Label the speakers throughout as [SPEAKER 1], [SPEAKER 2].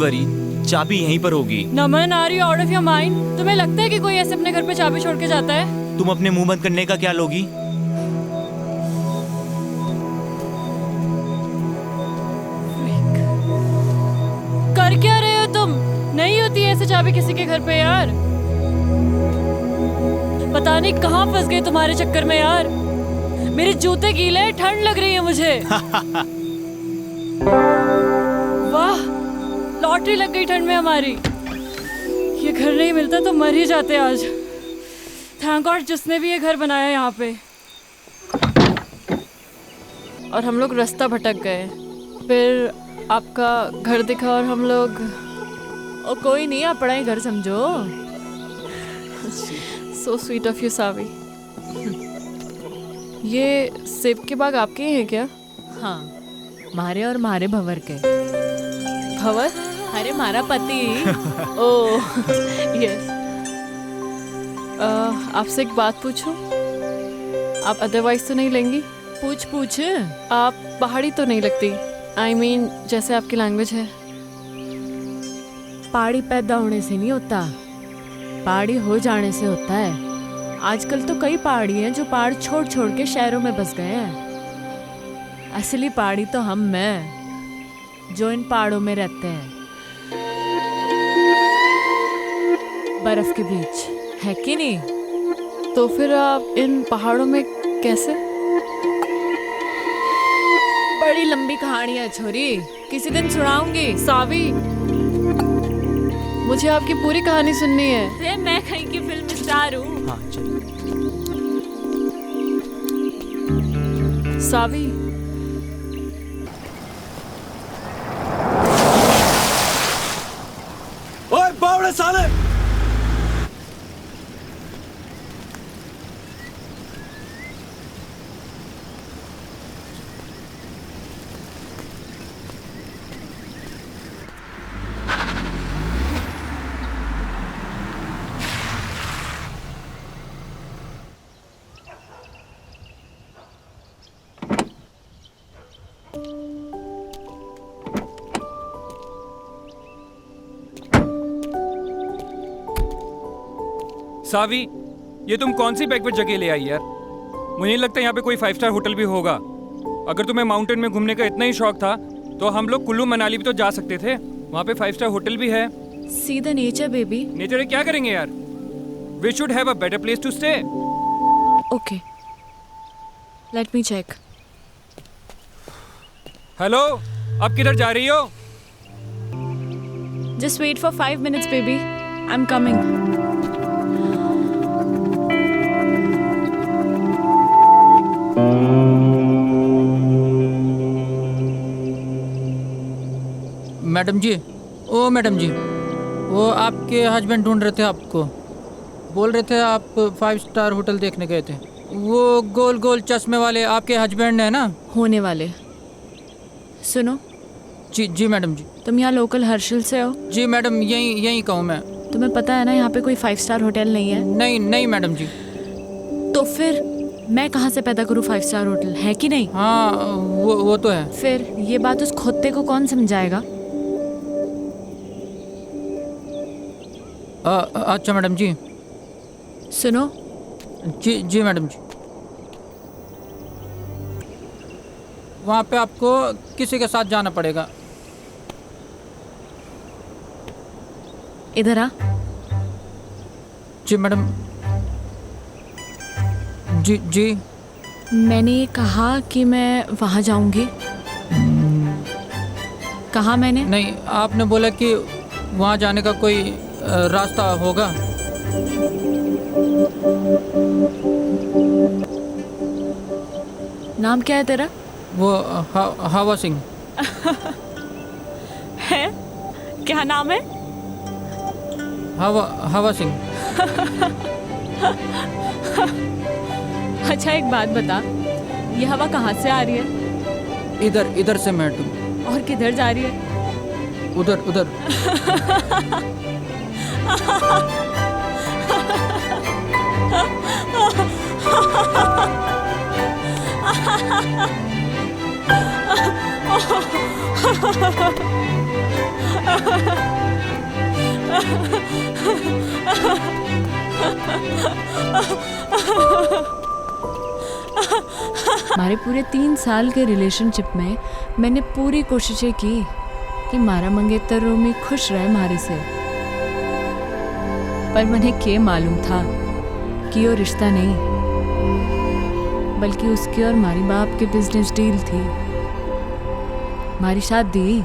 [SPEAKER 1] Worry, चाबी यहीं पर होगी।
[SPEAKER 2] Naman, are you out of your mind? तुम्हें लगता है कि कोई ऐसे अपने घर पे चाबी छोड़ के जाता है?
[SPEAKER 1] तुम अपने मुंह बंद करने का क्या लोगी?
[SPEAKER 2] कर क्या रहे हो तुम? नहीं होती ऐसे चाबी किसी के घर पे यार। पता नहीं कहाँ फंस गए तुम्हारे चक्कर में यार। मेरे जूते गीले हैं, ठंड लग रही है मुझे। वाह, लॉटरी लग गई ठंड में हमारी। ये घर नहीं मिलता तो मर ही जाते आज। थैंक गॉड जिसने भी ये घर बनाया यहाँ पे। और हम लोग रास्ता भटक गए, फिर आपका घर दिखा और हम लोग। ओ कोई नहीं, आप पढ़ाई घर समझो। सो स्वीट ऑफ यू सावी। ये सेब के बाग आपके हैं क्या?
[SPEAKER 3] हाँ, मारे और मारे भंवर के।
[SPEAKER 2] भंवर?
[SPEAKER 3] अरे मारा पति।
[SPEAKER 2] Oh yes. आपसे एक बात पूछूं? आप अदरवाइज तो नहीं लेंगी?
[SPEAKER 3] पूछ पूछ।
[SPEAKER 2] आप पहाड़ी तो नहीं लगती। I mean, जैसे आपकी लैंग्वेज है।
[SPEAKER 3] पहाड़ी पैदा होने से नहीं होता, पहाड़ी हो जाने से होता है। आजकल तो कई पहाड़ी हैं जो पहाड़ छोड़ छोड़ के शहरों में बस गए हैं। असली पहाड़ी तो हम हैं जो इन पहाड़ों में रहते हैं, बर्फ के बीच, है कि नहीं?
[SPEAKER 2] तो फिर आप इन पहाड़ों में कैसे?
[SPEAKER 3] बड़ी लंबी कहानी है छोरी, किसी दिन सुनाऊंगी।
[SPEAKER 2] सावी, मुझे आपकी पूरी कहानी सुननी है।
[SPEAKER 3] अरे मैं कहीं की फिल्म स्टार हूँ।
[SPEAKER 1] हाँ चलिए।
[SPEAKER 2] सावी,
[SPEAKER 1] ओए बावड़े साले!
[SPEAKER 4] सावी, ये तुम कौन सी बैकवेट जगह ले आई यार? मुझे नहीं लगता यहाँ पे कोई 5 स्टार होटल भी होगा। अगर तुम्हें माउंटेन में घूमने का इतना ही शौक था तो हम लोग कुल्लू मनाली भी तो जा सकते थे। वहाँ पे 5 स्टार होटल भी है।
[SPEAKER 3] See the nature baby.
[SPEAKER 4] Nature है, क्या करेंगे यार? We should have a better place to stay.
[SPEAKER 3] Okay, let me check.
[SPEAKER 4] Hello, अब किधर जा रही हो?
[SPEAKER 3] Just wait for 5 minutes baby, I am coming.
[SPEAKER 5] Madam ji, oh madam ji, वो आपके हस्बैंड ढूंढ रहे थे आपको। बोल रहे थे आप 5 स्टार होटल देखने गए थे। वो गोल गोल चश्मे वाले आपके हस्बैंड है ना?
[SPEAKER 3] होने वाले। सुनो।
[SPEAKER 5] जी जी मैडम जी।
[SPEAKER 3] तुम यहाँ लोकल हर्षिल से हो?
[SPEAKER 5] जी मैडम, यहीं कहूँ मैं।
[SPEAKER 3] तुम्हें पता है ना यहाँ पे कोई 5 स्टार होटल नहीं है?
[SPEAKER 5] नहीं नहीं मैडम जी।
[SPEAKER 3] तो फिर मैं कहाँ से पैदा करूँ 5 स्टार होटल, है कि नहीं?
[SPEAKER 5] हाँ वो तो है।
[SPEAKER 3] फिर ये बात उस खोते को कौन समझाएगा?
[SPEAKER 5] अच्छा मैडम जी।
[SPEAKER 3] सुनो।
[SPEAKER 5] जी जी मैडम जी। वहाँ पे आपको किसी के साथ जाना पड़ेगा।
[SPEAKER 3] इधर आ।
[SPEAKER 5] जी मैडम। जी जी।
[SPEAKER 3] मैंने ये कहा कि मैं वहाँ जाऊँगी। कहा मैंने?
[SPEAKER 5] नहीं, आपने बोला कि वहाँ जाने का कोई रास्ता होगा।
[SPEAKER 3] नाम क्या है तेरा?
[SPEAKER 5] वो हवा सिंह
[SPEAKER 3] है? क्या नाम है?
[SPEAKER 5] हवा सिंह।
[SPEAKER 3] अच्छा एक बात बता, ये हवा कहाँ से आ रही है?
[SPEAKER 5] इधर से मैडम।
[SPEAKER 3] और किधर जा रही है?
[SPEAKER 5] उधर।
[SPEAKER 3] हमारे पूरे 3 साल के रिलेशनशिप में मैंने पूरी कोशिशें की कि मारा मंगेतर रोमी खुश रहे हमारे से, पर मुझे क्या मालूम था कि वो रिश्ता नहीं बल्कि उसकी और हमारी बाप की बिजनेस डील थी, हमारी शादी।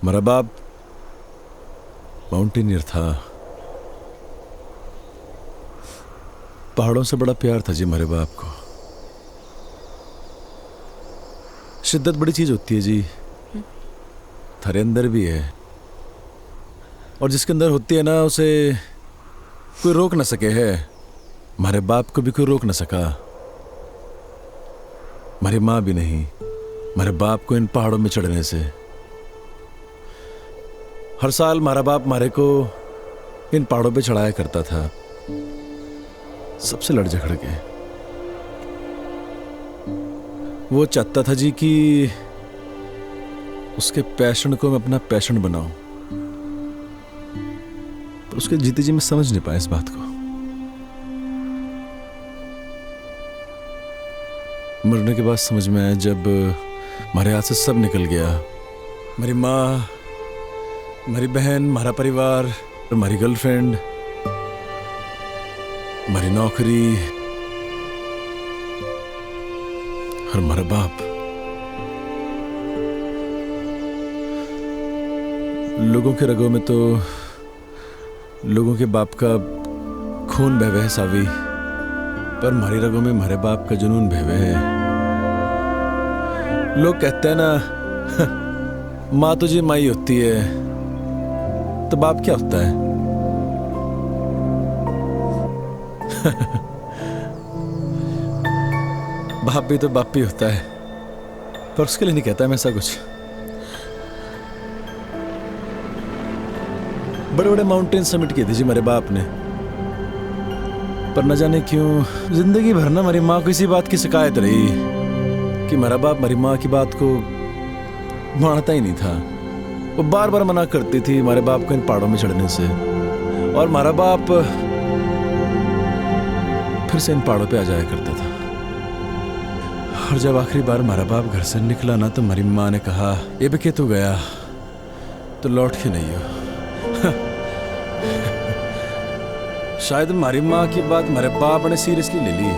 [SPEAKER 6] मेरा बाप माउंटेनियर था, पहाड़ों से बड़ा प्यार था जी मेरे बाप को। शिद्दत बड़ी चीज होती है जी, थारे अंदर भी है, और जिसके अंदर होती है ना उसे कोई रोक ना सके है। हमारे बाप को भी कोई रोक ना सका, हमारी माँ भी नहीं, हमारे बाप को इन पहाड़ों में चढ़ने से। हर साल हमारा बाप हमारे को इन पहाड़ों पे चढ़ाया करता था, सबसे लड़ झगड़ के। वो चाहता था जी कि उसके पैशन को मैं अपना पैशन बनाऊं, पर उसके जीते जी मैं समझ नहीं पाया इस बात को। मरने के बाद समझ में आया जब हमारे हाथ से सब निकल गया। मेरी माँ, हमारी बहन, हमारा परिवार, हमारी गर्लफ्रेंड, हमारी नौकरी और हमारा बाप। लोगों के रगों में तो लोगों के बाप का खून बहवे है सावी, पर हमारी रगों में हमारे बाप का जुनून बहवे है। लोग कहते हैं ना माँ तुझे माई होती है, तो बाप क्या होता है? बाप भी तो बाप ही होता है, पर उसके लिए नहीं कहता मैं ऐसा कुछ। बड़े बड़े माउंटेन समिट किए थे जी मेरे बाप ने, पर न जाने क्यों जिंदगी भर ना हमारी माँ को इसी बात की शिकायत रही कि मेरा बाप हमारी माँ की बात को मानता ही नहीं था। वो बार बार मना करती थी हमारे बाप को इन पहाड़ों में चढ़ने से, और हमारा बाप फिर से इन पहाड़ों पे आ जाया करता था। और जब आखिरी बार हमारा बाप घर से निकला ना, तो हमारी माँ ने कहा ये भी कि तू गया तो लौट के नहीं हो। शायद हमारी माँ की बात हमारे बाप ने सीरियसली ले ली।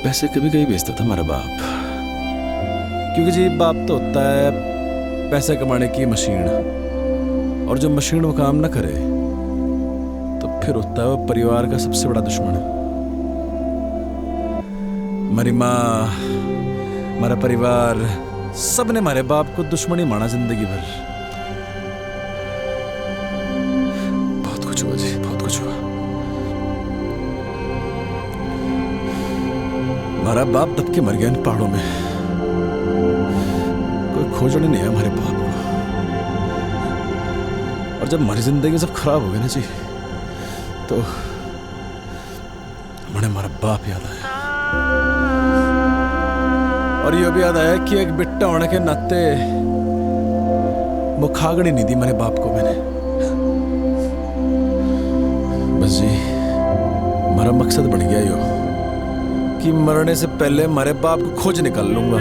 [SPEAKER 6] पैसे कभी कभी बेचता था हमारा बाप, क्योंकि जी बाप तो होता है पैसे कमाने की मशीन, और जो मशीन वो काम ना करे तो फिर होता है वो परिवार का सबसे बड़ा दुश्मन। हमारी माँ, हमारा परिवार, सब ने हमारे बाप को दुश्मनी माना जिंदगी भर। बहुत कुछ हुआ जी, बहुत कुछ हुआ। हमारा बाप दब के मर गया इन पहाड़ों में, खोजने नहीं है हमारे बाप को। और जब हमारी जिंदगी सब खराब हो गई ना जी, तो मुझे हमारा बाप याद आया। और ये भी याद आया कि एक बिट्टा होने के नाते मुखागड़ी नहीं दी मेरे बाप को मैंने। बस जी हमारा मकसद बन गया यो कि मरने से पहले हमारे बाप को खोज निकाल लूंगा।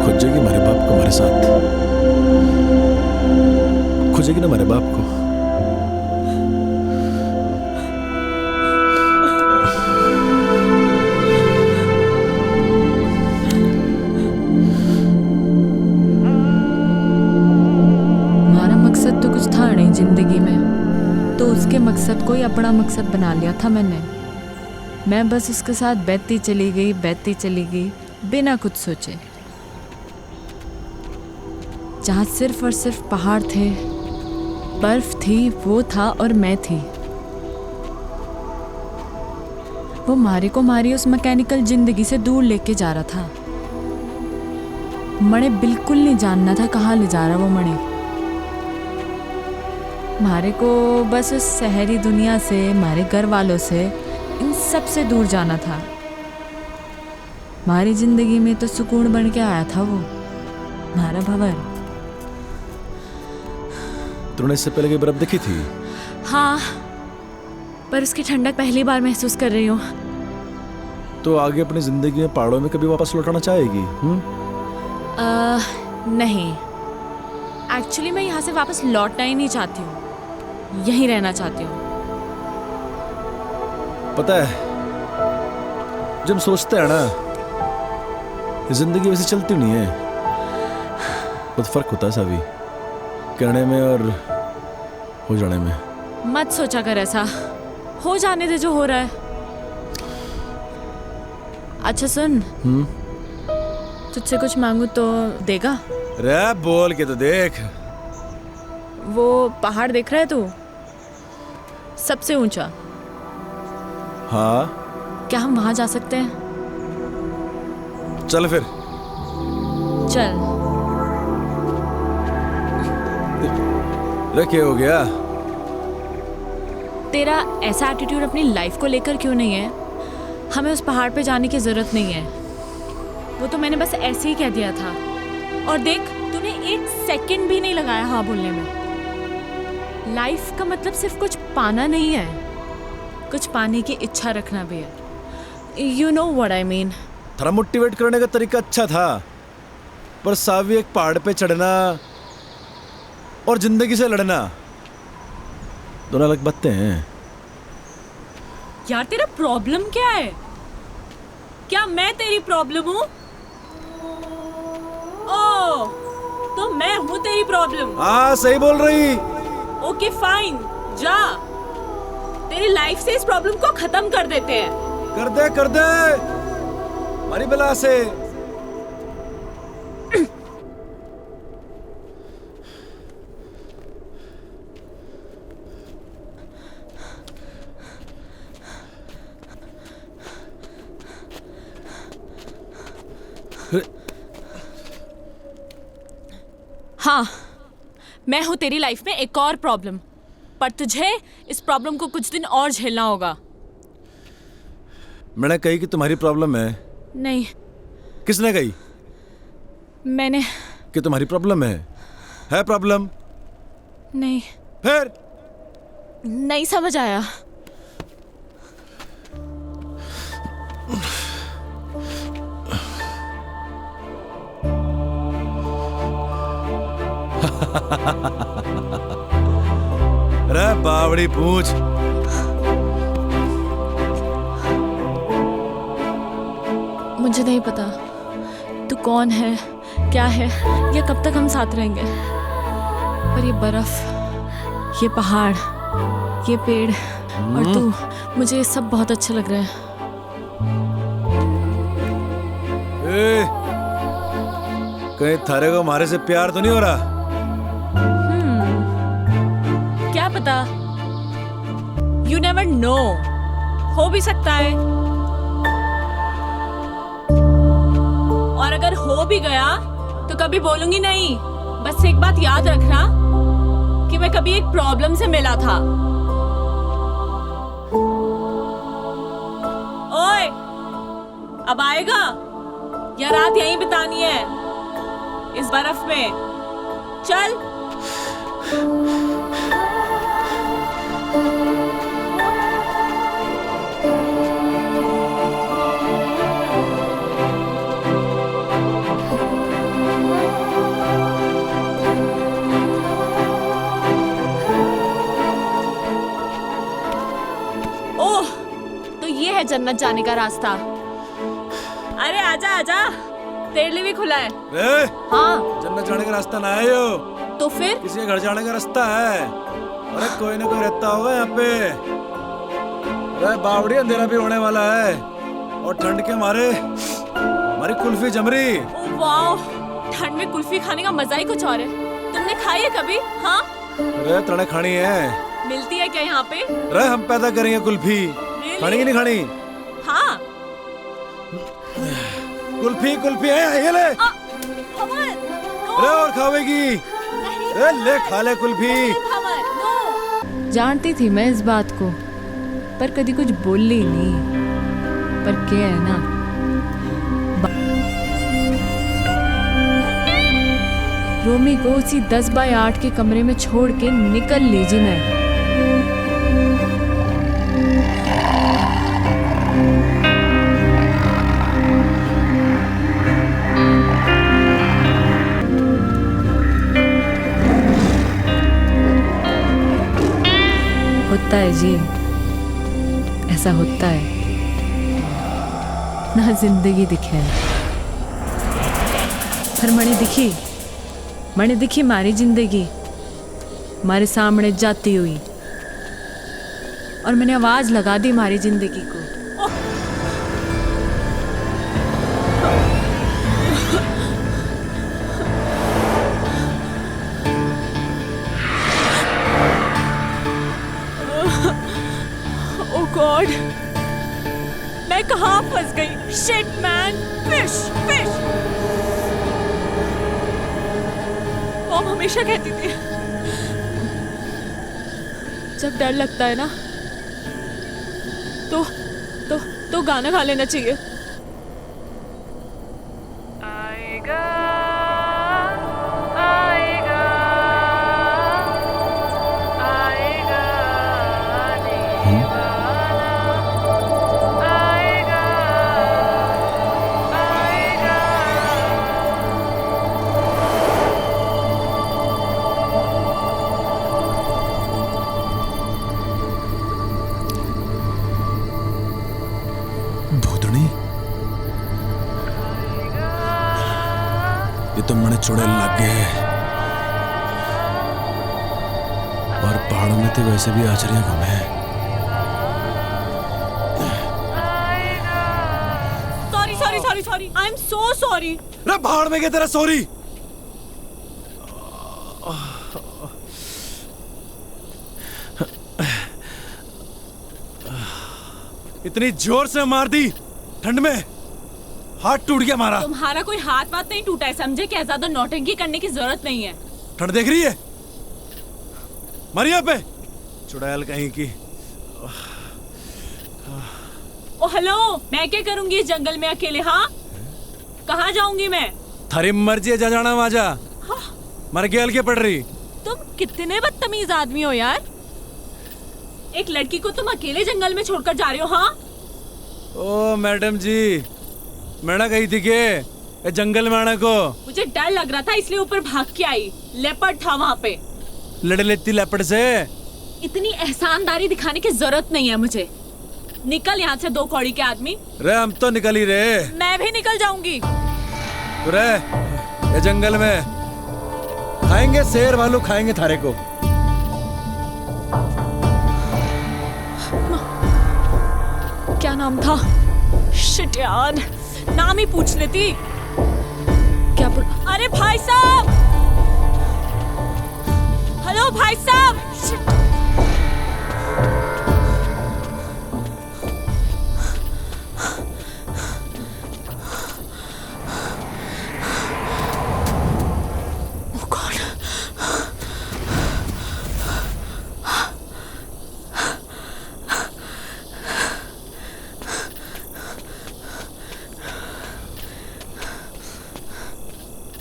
[SPEAKER 6] खोजेगी हमारे बाप को हमारे साथ, खोजेगी ना हमारे बाप को।
[SPEAKER 3] हमारा मकसद तो कुछ था नहीं जिंदगी में, तो उसके मकसद को ही अपना मकसद बना लिया था मैंने। मैं बस उसके साथ बहती चली गई बिना कुछ सोचे। जहाँ सिर्फ और सिर्फ पहाड़ थे, बर्फ थी, वो था और मैं थी। वो मारी को मारी उस मैकेनिकल जिंदगी से दूर लेके जा रहा था। मणे बिल्कुल नहीं जानना था कहाँ ले जा रहा वो मणे। मारे को बस उस शहरी दुनिया से, मारे घर वालों से, इन सब से दूर जाना था। हमारी जिंदगी में तो सुकून बन के आया था वो, हमारा भंवर।
[SPEAKER 6] तूने इससे पहले कोई बर्फ देखी थी?
[SPEAKER 3] हाँ, पर उसकी ठंडक पहली बार महसूस कर रही हूँ।
[SPEAKER 6] तो आगे अपनी जिंदगी में पहाड़ों में कभी वापस लौटाना चाहेगी?
[SPEAKER 3] नहीं, एक्चुअली मैं यहाँ से वापस लौटना ही नहीं चाहती हूँ, यहीं रहना चाहती हूँ।
[SPEAKER 6] पता है, जब हम सोचते हैं ना, जिंदगी वैसे चलती नहीं है। बहुत फर्क होता है सावी, कहने में और हो जाने में।
[SPEAKER 3] मत सोचा कर ऐसा, हो जाने दे जो हो रहा है। अच्छा सुन, तुझसे कुछ मांगू तो देगा?
[SPEAKER 6] रे बोल के तो देख।
[SPEAKER 3] वो पहाड़ देख रहा है तू, सबसे ऊंचा?
[SPEAKER 6] हाँ।
[SPEAKER 3] क्या हम वहां जा सकते हैं?
[SPEAKER 6] चल फिर।
[SPEAKER 3] चल।
[SPEAKER 6] रखे हो गया।
[SPEAKER 3] तेरा ऐसा एटीट्यूड अपनी लाइफ को लेकर क्यों नहीं है? हमें उस पहाड़ पे जाने की जरूरत नहीं है, वो तो मैंने बस ऐसे ही कह दिया था। और देख, तूने 1 सेकंड भी नहीं लगाया हाँ बोलने में। लाइफ का मतलब सिर्फ कुछ पाना नहीं है, कुछ पाने की इच्छा रखना भी है। You know what I mean.
[SPEAKER 6] थोड़ा मोटिवेट करने का तरीका अच्छा था, पर सावी एक पहाड़ पे चढ़ना और जिंदगी से लड़ना दोनों अलग बातें हैं।
[SPEAKER 2] यार तेरा प्रॉब्लम क्या है? क्या मैं तेरी प्रॉब्लम हूँ? ओ, तो मैं हूँ तेरी प्रॉब्लम।
[SPEAKER 6] हाँ सही बोल रही।
[SPEAKER 2] ओके फाइन, जा, तेरी लाइफ से इस प्रॉब्लम को खत्म कर देते हैं।
[SPEAKER 6] कर दे हमारी बला से।
[SPEAKER 3] हाँ, मैं हूँ तेरी लाइफ में एक और प्रॉब्लम, पर तुझे इस प्रॉब्लम को कुछ दिन और झेलना होगा।
[SPEAKER 6] मैंने कही कि तुम्हारी प्रॉब्लम है?
[SPEAKER 3] नहीं।
[SPEAKER 6] किसने कही?
[SPEAKER 3] मैंने।
[SPEAKER 6] कि तुम्हारी प्रॉब्लम है प्रॉब्लम?
[SPEAKER 3] नहीं।
[SPEAKER 6] फिर?
[SPEAKER 3] नहीं समझ आया।
[SPEAKER 6] रे बावड़ी पूछ।
[SPEAKER 3] मुझे नहीं पता तू कौन है, क्या है, या कब तक हम साथ रहेंगे, पर ये बर्फ, ये पहाड़, ये पेड़ और तू, मुझे ये सब बहुत अच्छा लग रहा है।
[SPEAKER 6] कहीं थारे को हमारे से प्यार तो नहीं हो रहा?
[SPEAKER 3] क्या पता, यू नेवर नो, हो भी सकता है। और अगर हो भी गया तो कभी बोलूंगी नहीं। बस एक बात याद रखना कि मैं कभी एक प्रॉब्लम से मिला था। ओए, अब आएगा या रात यहीं बितानी है इस बर्फ में? चल। ओह, तो ये है जन्नत जाने का रास्ता। अरे आजा आजा, तेरे लिए भी खुला है। हाँ,
[SPEAKER 6] जन्नत जाने का रास्ता ना है यो,
[SPEAKER 3] तो फिर
[SPEAKER 6] किसी के घर जाने का रास्ता है। अरे कोई ना कोई रहता होगा यहाँ पे। अरे बावड़ी, अंधेरा भी होने वाला है और ठंड के मारे हमारी कुल्फी जम रही।
[SPEAKER 3] वाह, ठंड में कुल्फी खाने का मजा ही कुछ और है। तुमने खाई है कभी? हाँ।
[SPEAKER 6] अरे तड़े खानी है।
[SPEAKER 3] मिलती है क्या यहाँ पे?
[SPEAKER 6] अरे हम पैदा करेंगे कुल्फी। खानी की नहीं खानी?
[SPEAKER 3] हाँ।
[SPEAKER 6] कुल्फी है, ये ले। अरे और खावेगी? अरे ले खा ले कुल्फी।
[SPEAKER 3] जानती थी मैं इस बात को, पर कभी कुछ बोली नहीं। पर क्या है ना, रोमी को उसी 10 बाय 8 के कमरे में छोड़ के निकल लीजिए मैं। होता है जी, ऐसा होता है ना। जिंदगी दिखे पर मैंने दिखी मारी जिंदगी हमारे सामने जाती हुई, और मैंने आवाज लगा दी मारी जिंदगी को।
[SPEAKER 2] ओ गॉड, मैं कहाँ फंस गई? Shit man, fish fish. Mom हमेशा कहती थी जब डर लगता है ना तो गाना गा लेना चाहिए। आएगा आएगा आएगा दीवाना, आएगा आएगा।
[SPEAKER 6] भूतनी, ये तो मने चुड़ैल लग गए। और पहाड़ों में तो वैसे भी आचरिया घूमे।
[SPEAKER 2] Sorry I am so sorry.
[SPEAKER 6] अरे पहाड़ में क्या तेरा सॉरी? इतनी जोर से मार दी ठंड में, हाथ टूट गया हमारा।
[SPEAKER 2] तुम्हारा कोई हाथ वाथ नहीं टूटा है, समझे? क्या ज्यादा नौटंकी करने की जरूरत नहीं है।
[SPEAKER 6] ठंड देख रही है मरिया पे, चुड़ैल कहीं की।
[SPEAKER 2] ओ हेलो, मैं क्या करूंगी इस जंगल में अकेले? हाँ, कहाँ जाऊंगी मैं?
[SPEAKER 6] थारी मर्जी है, जा जाना वहां जा। मर गेल के पड़ रही।
[SPEAKER 2] तुम कितने बदतमीज आदमी हो यार। एक लड़की को तुम अकेले जंगल में छोड़कर जा रहे हो? हाँ
[SPEAKER 6] ओ मैडम जी, मैं ना कही थी के जंगल में आने को।
[SPEAKER 2] मुझे डर लग रहा था इसलिए ऊपर भाग के आई। लेपर्ड था वहाँ पे।
[SPEAKER 6] लड़ लेती लेपर्ड से।
[SPEAKER 2] इतनी एहसानदारी दिखाने की जरूरत नहीं है मुझे। निकल यहाँ से, दो कौड़ी के आदमी।
[SPEAKER 6] रे हम तो निकल ही रहे।
[SPEAKER 2] मैं भी निकल जाऊंगी।
[SPEAKER 6] तो रे ये जंगल में खाएंगे, शेर भालू खाएंगे थारे को।
[SPEAKER 2] क्या नाम था? शिट यार, नाम ही पूछ लेती। क्या अरे भाई साहब, हेलो भाई साहब। शिट।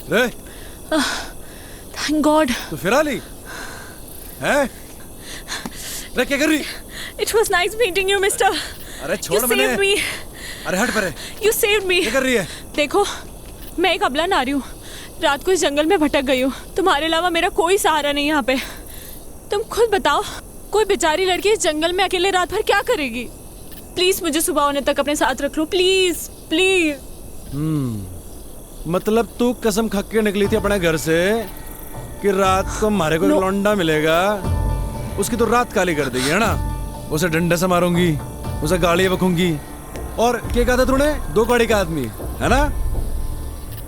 [SPEAKER 6] रे
[SPEAKER 2] थैंक गॉड।
[SPEAKER 6] तो फिर आ ली है? रे क्या कर रही?
[SPEAKER 2] It was nice meeting you mister.
[SPEAKER 6] अरे छोड़ मैंने। अरे हट परे।
[SPEAKER 2] You saved me.
[SPEAKER 6] क्या कर रही है?
[SPEAKER 2] देखो, मैं एक अबला नारी हूँ, रात को इस जंगल में भटक गई हूँ। तुम्हारे अलावा मेरा कोई सहारा नहीं यहाँ पे। तुम खुद बताओ, कोई बेचारी लड़की इस जंगल में अकेले रात भर क्या करेगी? प्लीज मुझे सुबह होने तक अपने साथ रख लो, प्लीज प्लीज।
[SPEAKER 6] मतलब तू कसम खा के निकली थी अपने घर से कि रात को हमारे को लौंडा मिलेगा, उसकी तो रात काली कर देगी, है ना? उसे डंडे से मारूंगी, उसे गालियां बकूंगी, और क्या कहा था तूने? दो कौड़ी का आदमी, है ना?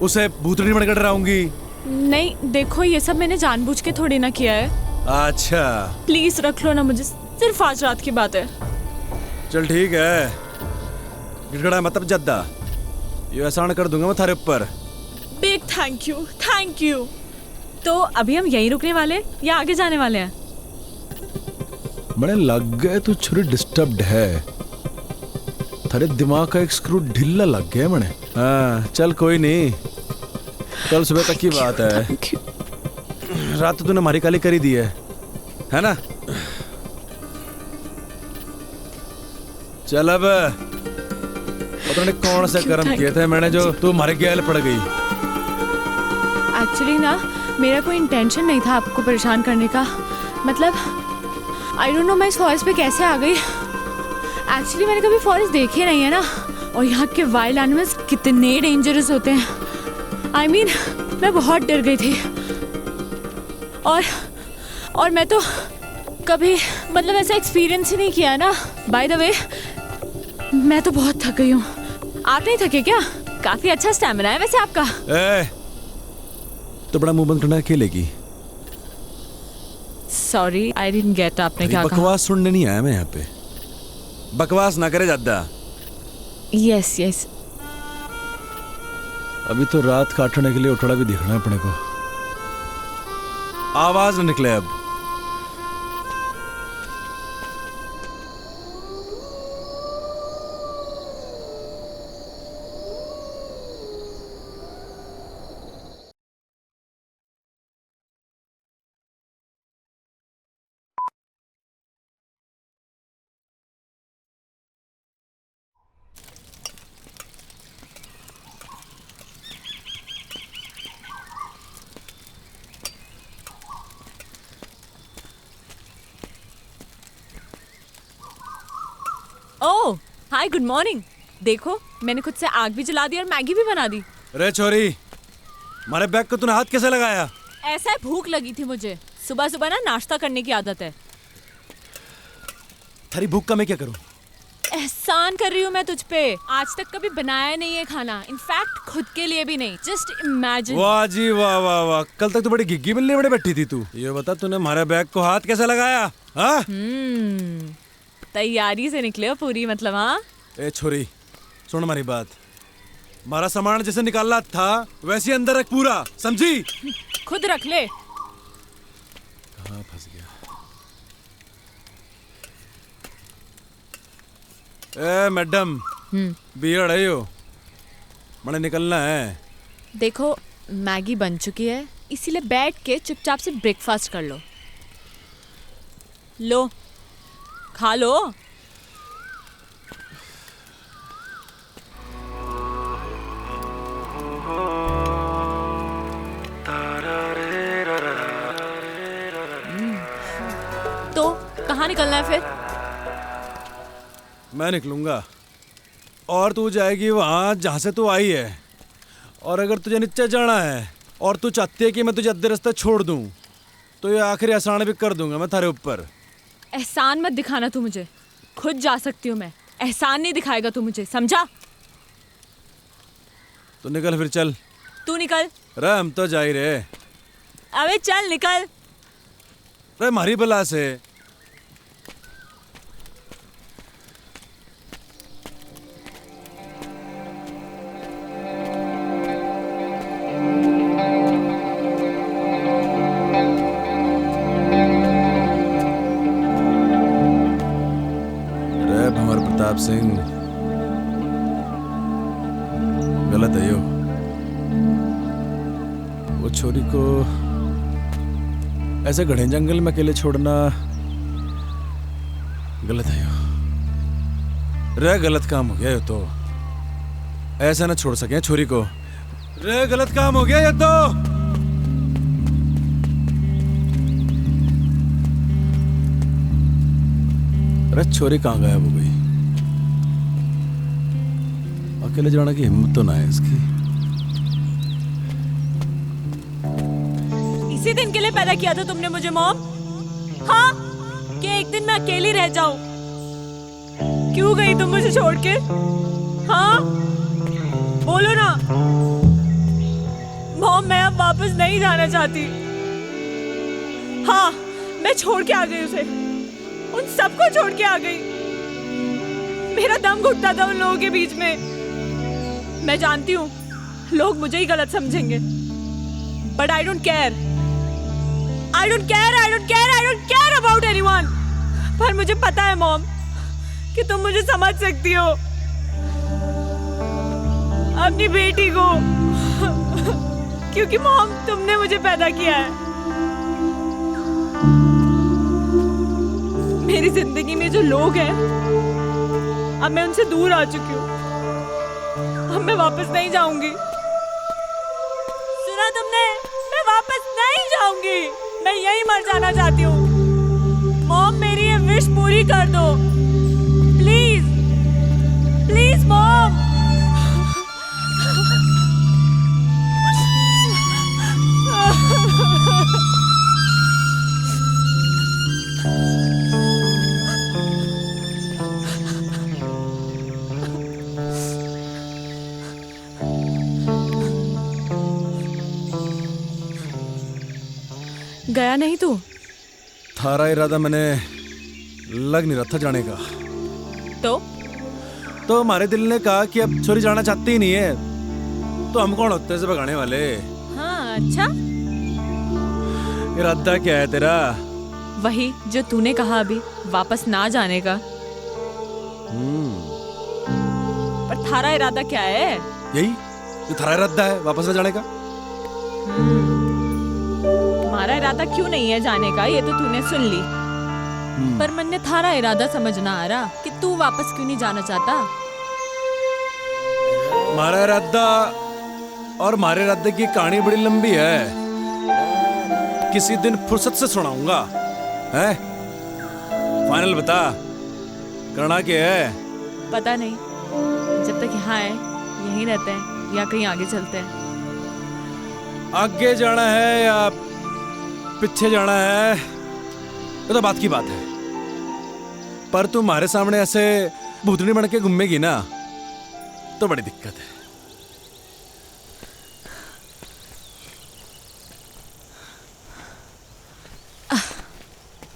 [SPEAKER 6] उसे भूतनी बनकर डराऊंगी।
[SPEAKER 2] नहीं देखो, ये सब मैंने जानबूझ के थोड़ी ना किया है।
[SPEAKER 6] अच्छा
[SPEAKER 2] प्लीज रख लो ना मुझे, सिर्फ आज रात की बात है।
[SPEAKER 6] चल ठीक है, गिड़गड़ा मतलब जद्दा, ये एहसान कर दूंगा मैं थारे ऊपर।
[SPEAKER 2] Big thank you thank you. तो अभी हम यहीं रुकने वाले हैं या आगे जाने वाले हैं?
[SPEAKER 6] बड़े लग गए तू छुरी डिस्टर्ब्ड है, थारे दिमाग का एक स्क्रू ढीला लग गया मने। हाँ चल कोई नहीं, कल सुबह तक की बात है। रात तो तूने मारी काली करी दी है ना? चल अब पता नहीं कौन से कर्म किए थे मैंने जो तू मारे गैल पड़ गई।
[SPEAKER 3] एक्चुअली ना मेरा कोई इंटेंशन नहीं था आपको परेशान करने का। मतलब आई डोंट नो मैं इस फॉरेस्ट पे कैसे आ गई। एक्चुअली मैंने कभी फॉरेस्ट देखे नहीं है ना, और यहाँ के वाइल्ड एनिमल्स कितने डेंजरस होते हैं। आई मीन मैं बहुत डर गई थी। और मैं तो कभी मतलब ऐसा एक्सपीरियंस ही नहीं किया ना। बाय द वे मैं तो बहुत थक गई हूँ। आप नहीं थके क्या? काफी अच्छा स्टैमिना है वैसे आपका।
[SPEAKER 6] तो बड़ा मुंह बंद करना अकेलेगी।
[SPEAKER 3] Sorry I didn't get. आपने क्या कहा?
[SPEAKER 6] बकवास सुनने नहीं आया मैं यहाँ पे। बकवास ना करे ज्यादा।
[SPEAKER 3] Yes yes.
[SPEAKER 6] अभी तो रात काटने के लिए उठड़ा भी दिखना है अपने को। आवाज न निकले अब।
[SPEAKER 2] ओह हाय गुड मॉर्निंग। देखो मैंने खुद से आग भी जला दी और मैगी भी बना दी।
[SPEAKER 6] रे छोरी, हमारे बैग को तूने हाथ कैसे लगाया?
[SPEAKER 2] ऐसा भूख लगी थी मुझे। सुबह सुबह ना नाश्ता करने की आदत है।
[SPEAKER 6] थारी भूख का मैं क्या करूं?
[SPEAKER 2] एहसान कर रही हूँ मैं तुझ पे। आज तक कभी बनाया नहीं है खाना, इनफैक्ट खुद के लिए भी नहीं। Just imagine.
[SPEAKER 6] वाह जी वाह वाह वाह, कल तक तो बड़ी गिग्गी मिलने बड़े बैठी थी तू। ये बता तूने हमारे बैग को हाथ कैसे लगाया? हाँ?
[SPEAKER 2] तैयारी से निकले हो पूरी मतलब। हाँ
[SPEAKER 6] ए छोरी सुन हमारी बात। हमारा सामान जैसे निकालना था वैसे अंदर रख पूरा, समझी?
[SPEAKER 2] खुद रख ले।
[SPEAKER 6] कहाँ फंस गया? ए मैडम बियड़ है यो, मैंने निकलना है।
[SPEAKER 3] देखो मैगी बन चुकी है, इसीलिए बैठ के चुपचाप से ब्रेकफास्ट कर लो।
[SPEAKER 2] लो खा लो। तो कहाँ निकलना है फिर?
[SPEAKER 6] मैं निकलूंगा और तू जाएगी वहां जहां से तू आई है। और अगर तुझे नीचे जाना है और तू चाहती है कि मैं तुझे अद्धे रास्ते छोड़ दूं तो ये आखिरी एहसान भी कर दूंगा मैं थारे ऊपर।
[SPEAKER 2] एहसान मत दिखाना तू मुझे, खुद जा सकती हूँ मैं। एहसान नहीं दिखाएगा तू मुझे, समझा?
[SPEAKER 6] तो निकल फिर, चल।
[SPEAKER 2] तू निकल।
[SPEAKER 6] रे हम तो जा ही रहे।
[SPEAKER 2] अबे चल निकल।
[SPEAKER 6] रे मारी बला से। प्रताप सिंह गलत है यो। वो छोरी को ऐसे घने जंगल में अकेले छोड़ना गलत है यो। रे गलत काम हो गया ये तो। ऐसा ना छोड़ सके छोरी को। रे गलत काम हो गया ये तो। अरे छोरी कहाँ गायब हो गई? अकेले जाने की हिम्मत तो ना है इसकी।
[SPEAKER 2] इसी दिन के लिए पैदा किया था तुमने मुझे मॉम? हाँ कि एक दिन मैं अकेली रह जाऊं? क्यों गई तुम मुझे छोड़ के? हाँ बोलो ना मॉम। मैं अब वापस नहीं जाना चाहती। हाँ मैं छोड़ के आ गई उसे, उन सबको छोड़ के आ गई। मेरा दम घुटता था उन लोगों के बीच में। मैं जानती हूँ लोग मुझे ही गलत समझेंगे, but I don't care, I don't care, I don't care, I don't care about anyone. पर मुझे पता है मॉम कि तुम मुझे समझ सकती हो, अपनी बेटी को, क्योंकि मॉम तुमने मुझे पैदा किया है। मेरी जिंदगी में जो लोग हैं, अब मैं उनसे दूर आ चुकी हूँ। अब मैं वापस नहीं जाऊंगी। सुना तुमने? मैं वापस नहीं जाऊंगी। मैं यहीं मर जाना चाहती हूँ। मॉम मेरी ये विश पूरी कर दो प्लीज, प्लीज मॉम। गया नहीं तू?
[SPEAKER 6] थारा इरादा मैंने लग नहीं रहा था जाने का। तो हमारे दिल ने कहा कि अब छोरी जाना चाहती ही नहीं है, तो हम कौन होते हैं इसे भगाने वाले।
[SPEAKER 2] हाँ अच्छा,
[SPEAKER 6] इरादा क्या है तेरा?
[SPEAKER 2] वही जो तूने कहा अभी, वापस ना जाने का। पर थारा इरादा क्या है?
[SPEAKER 6] यही जो थारा इरादा है, वापस ना जाने का।
[SPEAKER 2] तुम्हारा इरादा क्यों नहीं है जाने का, ये तो तूने सुन ली। पर मन ने थारा इरादा समझ ना आ रहा कि तू वापस क्यों नहीं जाना चाहता।
[SPEAKER 6] हमारा इरादा और हमारे इरादे की कहानी बड़ी लंबी है, किसी दिन फुर्सत से सुनाऊंगा। है फाइनल बता, करना क्या है?
[SPEAKER 2] पता नहीं, जब तक यहाँ है यहीं रहते हैं या कहीं आगे चलते हैं।
[SPEAKER 6] आगे जाना है या पीछे जाना है ये तो बात की बात है, पर तू हमारे सामने ऐसे भूतनी बन के घूमेगी ना तो बड़ी दिक्कत है।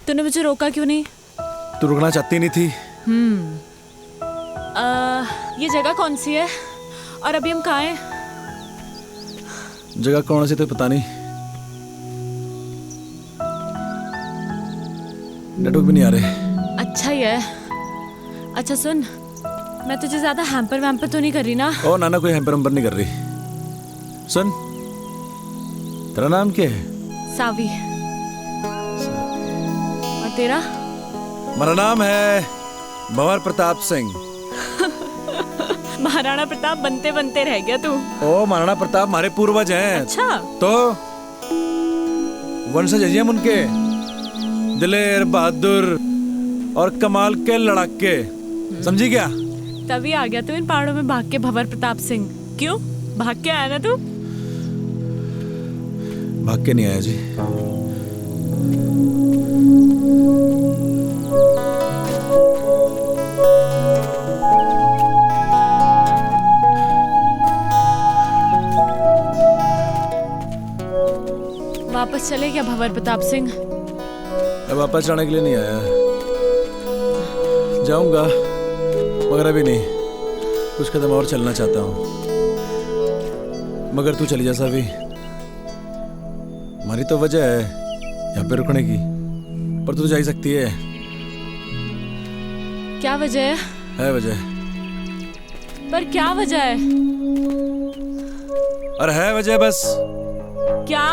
[SPEAKER 2] तूने मुझे रोका क्यों नहीं?
[SPEAKER 6] तू रुकना चाहती नहीं थी।
[SPEAKER 2] ये जगह कौन सी है और अभी हम कहाँ हैं?
[SPEAKER 6] जगह कौन सी तो पता नहीं, नेटवर्क भी नहीं आ रहे।
[SPEAKER 2] अच्छा ही है। अच्छा सुन, मैं तुझे ज्यादा हैम्पर वैम्पर तो नहीं कर रही ना?
[SPEAKER 6] ओ नाना, कोई हैम्पर वैम्पर नहीं कर रही। सुन, तेरा नाम क्या है?
[SPEAKER 2] सावी। और तेरा?
[SPEAKER 6] मेरा नाम है भंवर प्रताप सिंह।
[SPEAKER 2] महाराणा प्रताप बनते बनते रह गया तू।
[SPEAKER 6] ओ महाराणा प्रताप हमारे पूर्वज हैं।
[SPEAKER 2] अच्छा,
[SPEAKER 6] तो वंशज हैं हम उनके, दिलेर, बहादुर और कमाल के लड़ाके, समझी क्या?
[SPEAKER 2] तभी आ गया तू इन पहाड़ों में भाग के भंवर प्रताप सिंह। क्यों भाग के आया ना तू?
[SPEAKER 6] भाग के नहीं आया जी।
[SPEAKER 2] वापस चले क्या भंवर प्रताप सिंह?
[SPEAKER 6] मैं वापस जाने के लिए नहीं आया, जाऊंगा मगर अभी नहीं, कुछ कदम और चलना चाहता हूँ। मगर तू चली जा सावी, हमारी तो वजह है यहाँ पे रुकने की, पर तू तो जा ही सकती है।
[SPEAKER 2] क्या वजह
[SPEAKER 6] है वजह,
[SPEAKER 2] पर क्या वजह है?
[SPEAKER 6] अरे है वजह, बस
[SPEAKER 2] क्या?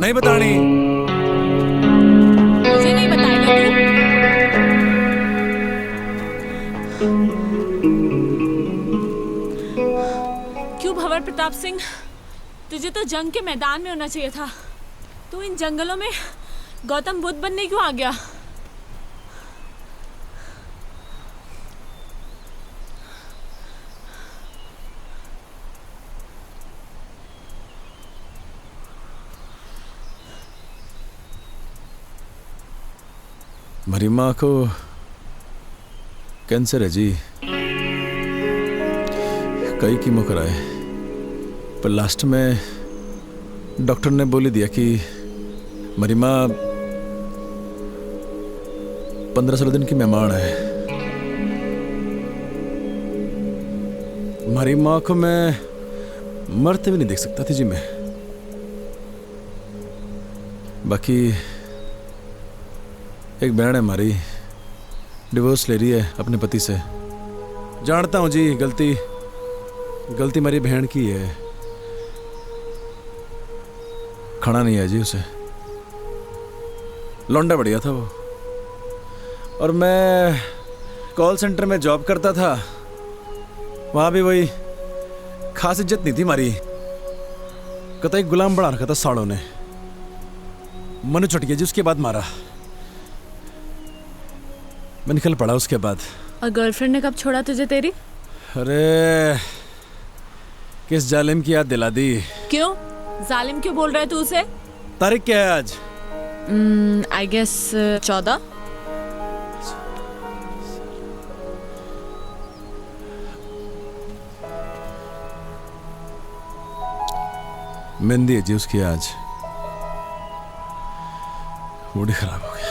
[SPEAKER 6] नहीं बतानी।
[SPEAKER 2] मुझे नहीं बताएगा तू? क्यों भंवर प्रताप सिंह, तुझे तो जंग के मैदान में होना चाहिए था। तू इन जंगलों में गौतम बुद्ध बनने क्यों आ गया?
[SPEAKER 6] मेरी माँ को कैंसर है जी, कई कीमो कराए, पर लास्ट में डॉक्टर ने बोल दिया कि मेरी माँ 15-16 दिन की मेहमान है। हमारी माँ को मैं मरते भी नहीं देख सकता थी जी मैं। बाकी एक बहन है हमारी, डिवोर्स ले रही है अपने पति से। जानता हूँ जी, गलती मेरी बहन की है। खाना नहीं है जी उसे। लौंडा बढ़िया था वो, और मैं कॉल सेंटर में जॉब करता था, वहाँ भी वही खास इज्जत नहीं थी हमारी। कतई गुलाम बना रखा था साड़ों ने। मनु छुट गया जी, उसके बाद मारा। मैं निकल पड़ा उसके बाद।
[SPEAKER 3] और गर्लफ्रेंड ने कब छोड़ा तुझे तेरी?
[SPEAKER 6] अरे किस जालिम की याद दिला दी।
[SPEAKER 3] क्यों जालिम क्यों बोल रहा है तू उसे?
[SPEAKER 6] तारीख क्या है आज?
[SPEAKER 3] I guess 14।
[SPEAKER 6] मेहंदी है जी उसकी आज। मूड ही खराब हो गया।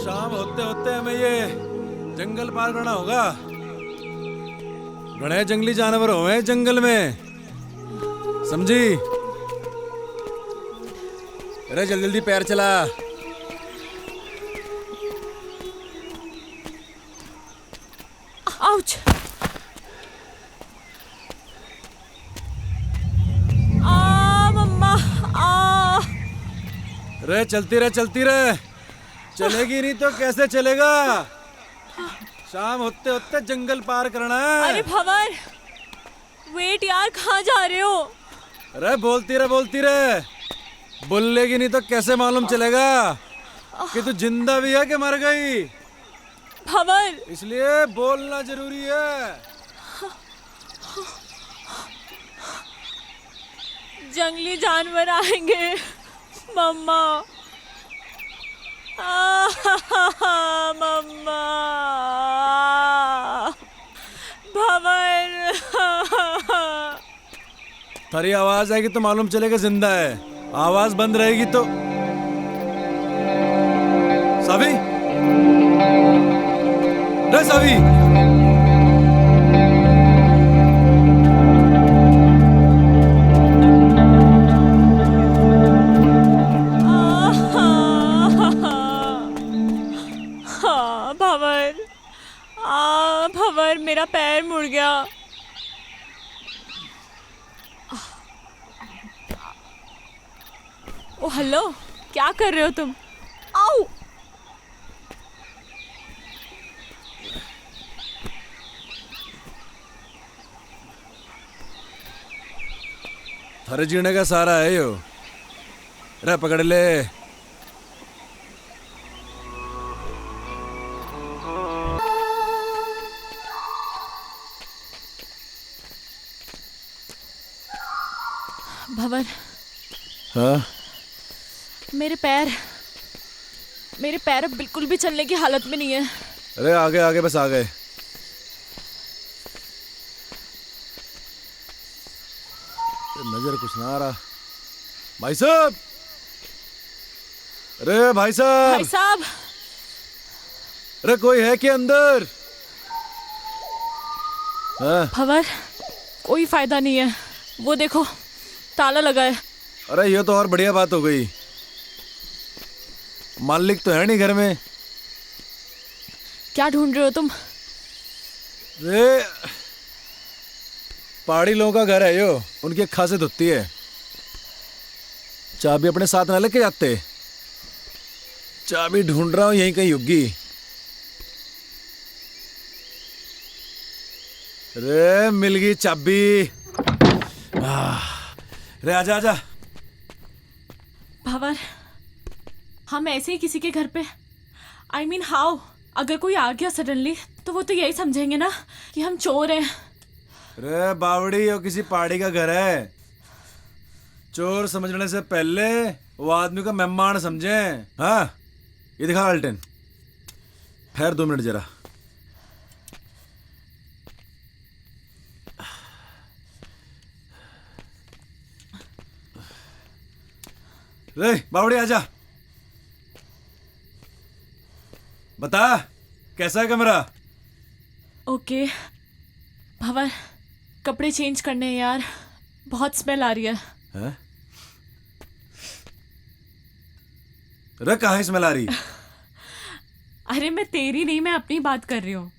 [SPEAKER 6] शाम होते होते हमें ये जंगल पार करना होगा। बड़े जंगली जानवर हुए जंगल में, समझी? अरे जल्दी जल्दी पैर चला।
[SPEAKER 2] आउच। मम्मा
[SPEAKER 6] रे चलती रहे। चलेगी नहीं तो कैसे चलेगा? शाम होते होते जंगल पार करना है।
[SPEAKER 2] अरे भंवर, वेट यार, कहाँ जा रहे हो?
[SPEAKER 6] अरे बोलती रहे। बोलेगी नहीं तो कैसे मालूम चलेगा कि तू जिंदा भी है कि मर गई?
[SPEAKER 2] भंवर,
[SPEAKER 6] इसलिए बोलना जरूरी है।
[SPEAKER 2] जंगली जानवर आएंगे मम्मा। मम्मा, भंवर।
[SPEAKER 6] थारी आवाज आएगी तो मालूम चलेगा जिंदा है। आवाज बंद रहेगी तो सावी, रे सावी।
[SPEAKER 2] भंवर, मेरा पैर मुड़ गया। ओ हेलो, क्या कर रहे हो तुम? आओ।
[SPEAKER 6] थारे जीने का सहारा है यो। रे पकड़ ले।
[SPEAKER 3] भंवर,
[SPEAKER 6] हाँ?
[SPEAKER 3] मेरे पैर अब बिल्कुल भी चलने की हालत में नहीं है।
[SPEAKER 6] अरे आगे बस आ गए। नजर कुछ ना आ रहा। भाई साहब, अरे भाई साहब।
[SPEAKER 2] भाई साहब।
[SPEAKER 6] अरे कोई है क्या अंदर? हाँ?
[SPEAKER 2] भंवर, कोई फायदा नहीं है, वो देखो ताला लगा है।
[SPEAKER 6] अरे ये तो और बढ़िया बात हो गई। मालिक तो है नहीं घर में।
[SPEAKER 2] क्या ढूंढ रहे हो तुम?
[SPEAKER 6] रे पहाड़ी लोगों का घर है यो, उनकी एक खासियत होती है, चाबी अपने साथ ना लेके जाते। चाबी ढूंढ रहा हूं, यहीं कहीं होगी। रे मिल गई चाबी। रे आजा।
[SPEAKER 2] भंवर, हम ऐसे ही किसी के घर पे, I mean हाउ, अगर कोई आ गया सडनली तो वो तो यही समझेंगे ना कि हम चोर हैं।
[SPEAKER 6] रे बावड़ी, ये किसी पहाड़ी का घर है। चोर समझने से पहले वो आदमी का मेहमान समझे। हाँ, ये दिखा अल्टन। ठहर 2 मिनट जरा। रे बावड़ी आजा, बता कैसा है कमरा?
[SPEAKER 2] ओके भंवर, कपड़े चेंज करने हैं यार, बहुत स्मेल आ रही है।
[SPEAKER 6] हैं? रे कहाँ स्मेल आ रही?
[SPEAKER 2] अरे मैं तेरी नहीं, मैं अपनी बात कर रही हूँ।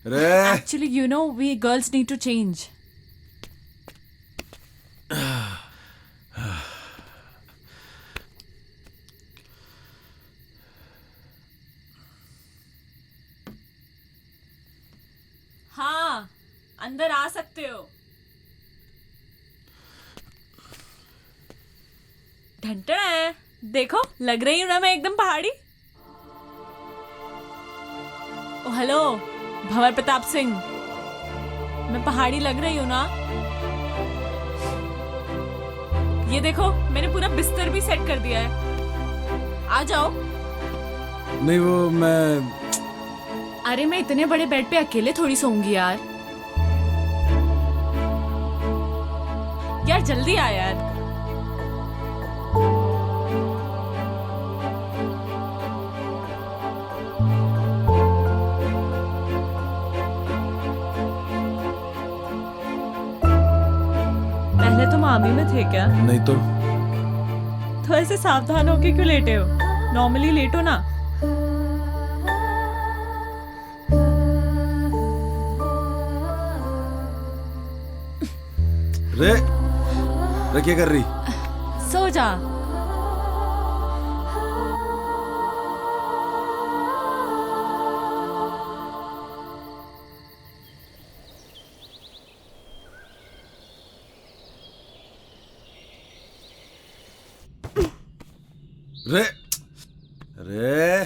[SPEAKER 6] रे
[SPEAKER 2] actually you know we girls need to change. हाँ अंदर आ सकते हो। घंटा है, देखो लग रही हूँ ना मैं एकदम पहाड़ी। ओ हेलो भंवर प्रताप सिंह, मैं पहाड़ी लग रही हूँ ना? ये देखो मैंने पूरा बिस्तर भी सेट कर दिया है, आ जाओ।
[SPEAKER 6] नहीं वो मैं
[SPEAKER 2] अरे मैं इतने बड़े बेड पे अकेले थोड़ी सोऊंगी यार। यार जल्दी आ यार। पहले तुम आर्मी में थे क्या?
[SPEAKER 6] नहीं
[SPEAKER 2] तो ऐसे सावधान होके क्यों लेटे हो? नॉर्मली लेटो ना।
[SPEAKER 6] रे रे क्या कर रही?
[SPEAKER 2] सो जा।
[SPEAKER 6] रे रे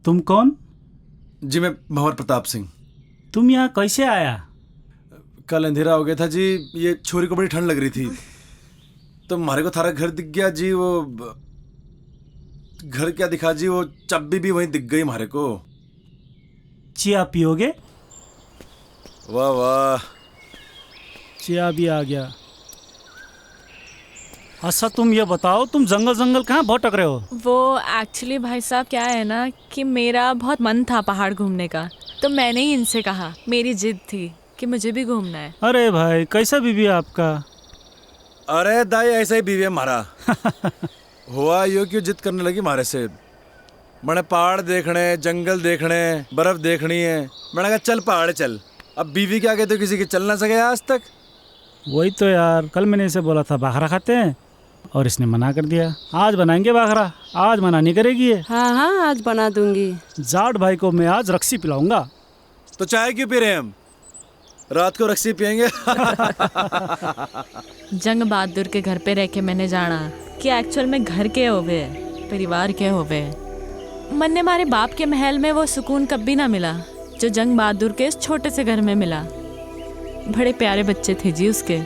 [SPEAKER 7] तुम कौन?
[SPEAKER 6] जी मैं भंवर प्रताप सिंह।
[SPEAKER 7] तुम यहाँ कैसे आया?
[SPEAKER 6] कल अंधेरा हो गया था जी, ये छोरी को बड़ी ठंड लग रही थी तो हमारे को थारा घर दिख गया जी। वो घर क्या दिखा जी, वो चाबी भी वहीं दिख गई हमारे को।
[SPEAKER 7] चिया पियोगे?
[SPEAKER 6] वाह वाह,
[SPEAKER 7] चिया भी आ गया। अच्छा तुम ये बताओ, तुम जंगल जंगल कहाँ भटक रहे हो?
[SPEAKER 2] वो एक्चुअली भाई साहब क्या है ना कि मेरा बहुत मन था पहाड़ घूमने का, तो मैंने ही इनसे कहा, मेरी जिद थी कि मुझे भी घूमना है।
[SPEAKER 7] अरे भाई कैसा बीवी है आपका?
[SPEAKER 6] अरे दाई ऐसा ही बीवी है हमारा। हुआ यो क्यों जिद करने लगी हमारे से? मैंने पहाड़ देखने, जंगल देखने, बर्फ देखनी है। मैंने कहा चल पहाड़ चल। अब बीवी के आगे तो किसी की चल ना सके आज तक।
[SPEAKER 7] वही तो यार, कल मैंने इसे बोला था बाखरा खाते हैं और इसने मना कर दिया। आज बनाएंगे बाखरा, आज मना नहीं करेगी ये।
[SPEAKER 8] हाँ हाँ आज बना दूंगी।
[SPEAKER 7] जाट भाई को मैं आज रक्सी पिलाऊंगा।
[SPEAKER 6] तो चाय क्यों पी रहे हैं हम? रात को रक्सी पियेंगे।
[SPEAKER 2] जंग बहादुर के घर पे रह के मैंने जाना कि एक्चुअल में घर के होवे, परिवार के होवे। मन ने मारे बाप के महल में वो सुकून कभी ना मिला जो जंग बहादुर के इस छोटे से घर में मिला। बड़े प्यारे बच्चे थे जी उसके,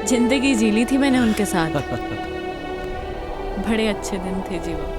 [SPEAKER 2] जिंदगी जी ली थी मैंने उनके साथ। बड़े अच्छे दिन थे जी वो।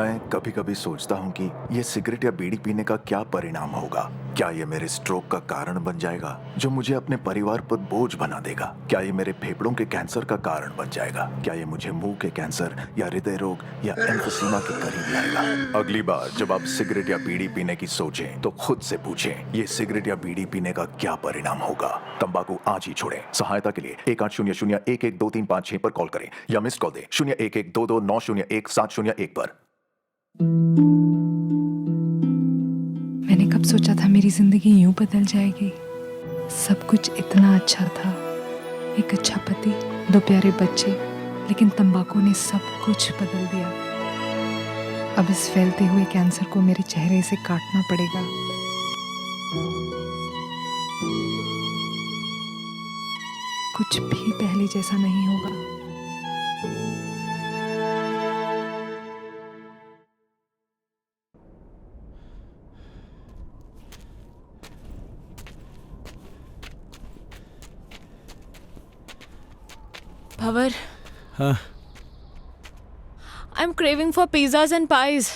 [SPEAKER 8] मैं कभी कभी सोचता हूँ कि ये सिगरेट या बीड़ी पीने का क्या परिणाम होगा। क्या ये मेरे स्ट्रोक का कारण बन जाएगा, जो मुझे अपने परिवार पर बोझ बना देगा? क्या ये मेरे फेफड़ों के कैंसर का कारण बन जाएगा? क्या ये मुझे मुंह के कैंसर या हृदय रोग या एम्फीसीमा के करीब लाएगा? अगली बार जब आप सिगरेट या बीड़ी पीने की सोचें तो खुद से पूछें, ये सिगरेट या बीड़ी पीने का क्या परिणाम होगा? तंबाकू आज ही छोड़ें। सहायता के लिए 1800-112356 पर कॉल करें या मिस्ड कॉल दें 01122901-701 पर।
[SPEAKER 9] मैंने कब सोचा था मेरी जिंदगी यूं बदल जाएगी। सब कुछ इतना अच्छा था, एक अच्छा पति, 2 प्यारे बच्चे, लेकिन तंबाकू ने सब कुछ बदल दिया। अब इस फैलते हुए कैंसर को मेरे चेहरे से काटना पड़ेगा। कुछ भी पहले जैसा नहीं होगा।
[SPEAKER 3] भंवर,
[SPEAKER 6] हाँ
[SPEAKER 3] I am craving for pizzas and pies.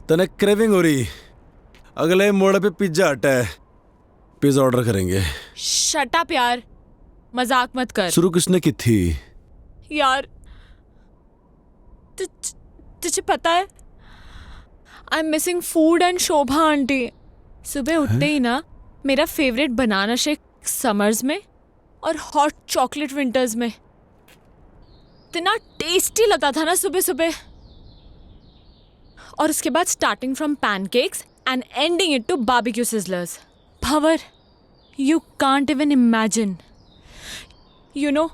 [SPEAKER 6] तने क्रेविंग हो रही? अगले मोड़ पे पिज्जा हटा है, पिज्जा ऑर्डर करेंगे।
[SPEAKER 3] शट अप यार, मजाक मत कर।
[SPEAKER 6] शुरू किसने की थी?
[SPEAKER 3] यार तुझे पता है, I am missing food and Shobha aunty. सुबह उठते ही ना मेरा फेवरेट बनाना शेक समर्स में और हॉट चॉकलेट विंटर्स में। इतना टेस्टी लगता था ना सुबह सुबह। और उसके बाद starting from pancakes and ending it to barbecue sizzlers. Bhanwar, you can't even imagine. You know,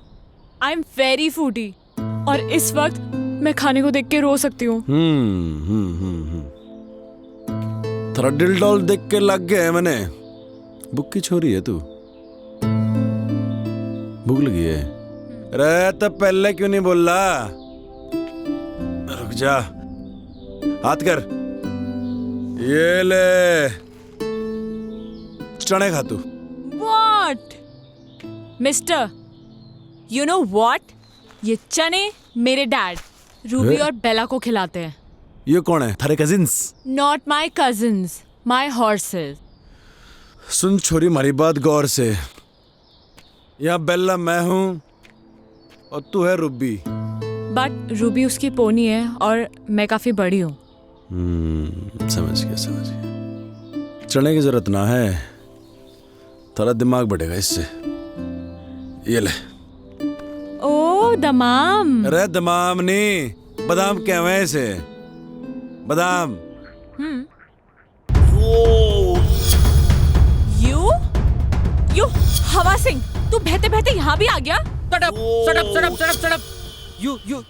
[SPEAKER 3] I am very foodie और इस वक्त मैं खाने को देख के रो सकती हूँ।
[SPEAKER 6] थोड़ा दिल डॉल देख के लग गया है मैंने। भूख की छोरी है तू? भूख लगी है? अरे तो पहले क्यों नहीं बोल रहा? रुक जा, हाथ कर, ये ले चने खा तू।
[SPEAKER 3] What? Mister, you know what? ये चने मेरे डैड रूबी और बेला को खिलाते हैं।
[SPEAKER 6] ये कौन है? थारे cousins?
[SPEAKER 3] Not my cousins, my horses.
[SPEAKER 6] सुन छोरी, हमारी बात गौर से। यहाँ बेला मैं हूँ और तू है रूबी।
[SPEAKER 3] बट रूबी उसकी पोनी है और मैं काफी बड़ी हूँ।
[SPEAKER 6] समझ गया। चने की जरूरत ना है, थोड़ा दिमाग बढ़ेगा इससे। ये ले।
[SPEAKER 3] ओ दमाम।
[SPEAKER 6] अरे दमाम नहीं, बादाम कहवे हैं इसे, बादाम।
[SPEAKER 3] यू हवा सिंह, तू बहते बहते यहाँ भी आ गया?
[SPEAKER 5] Shut up.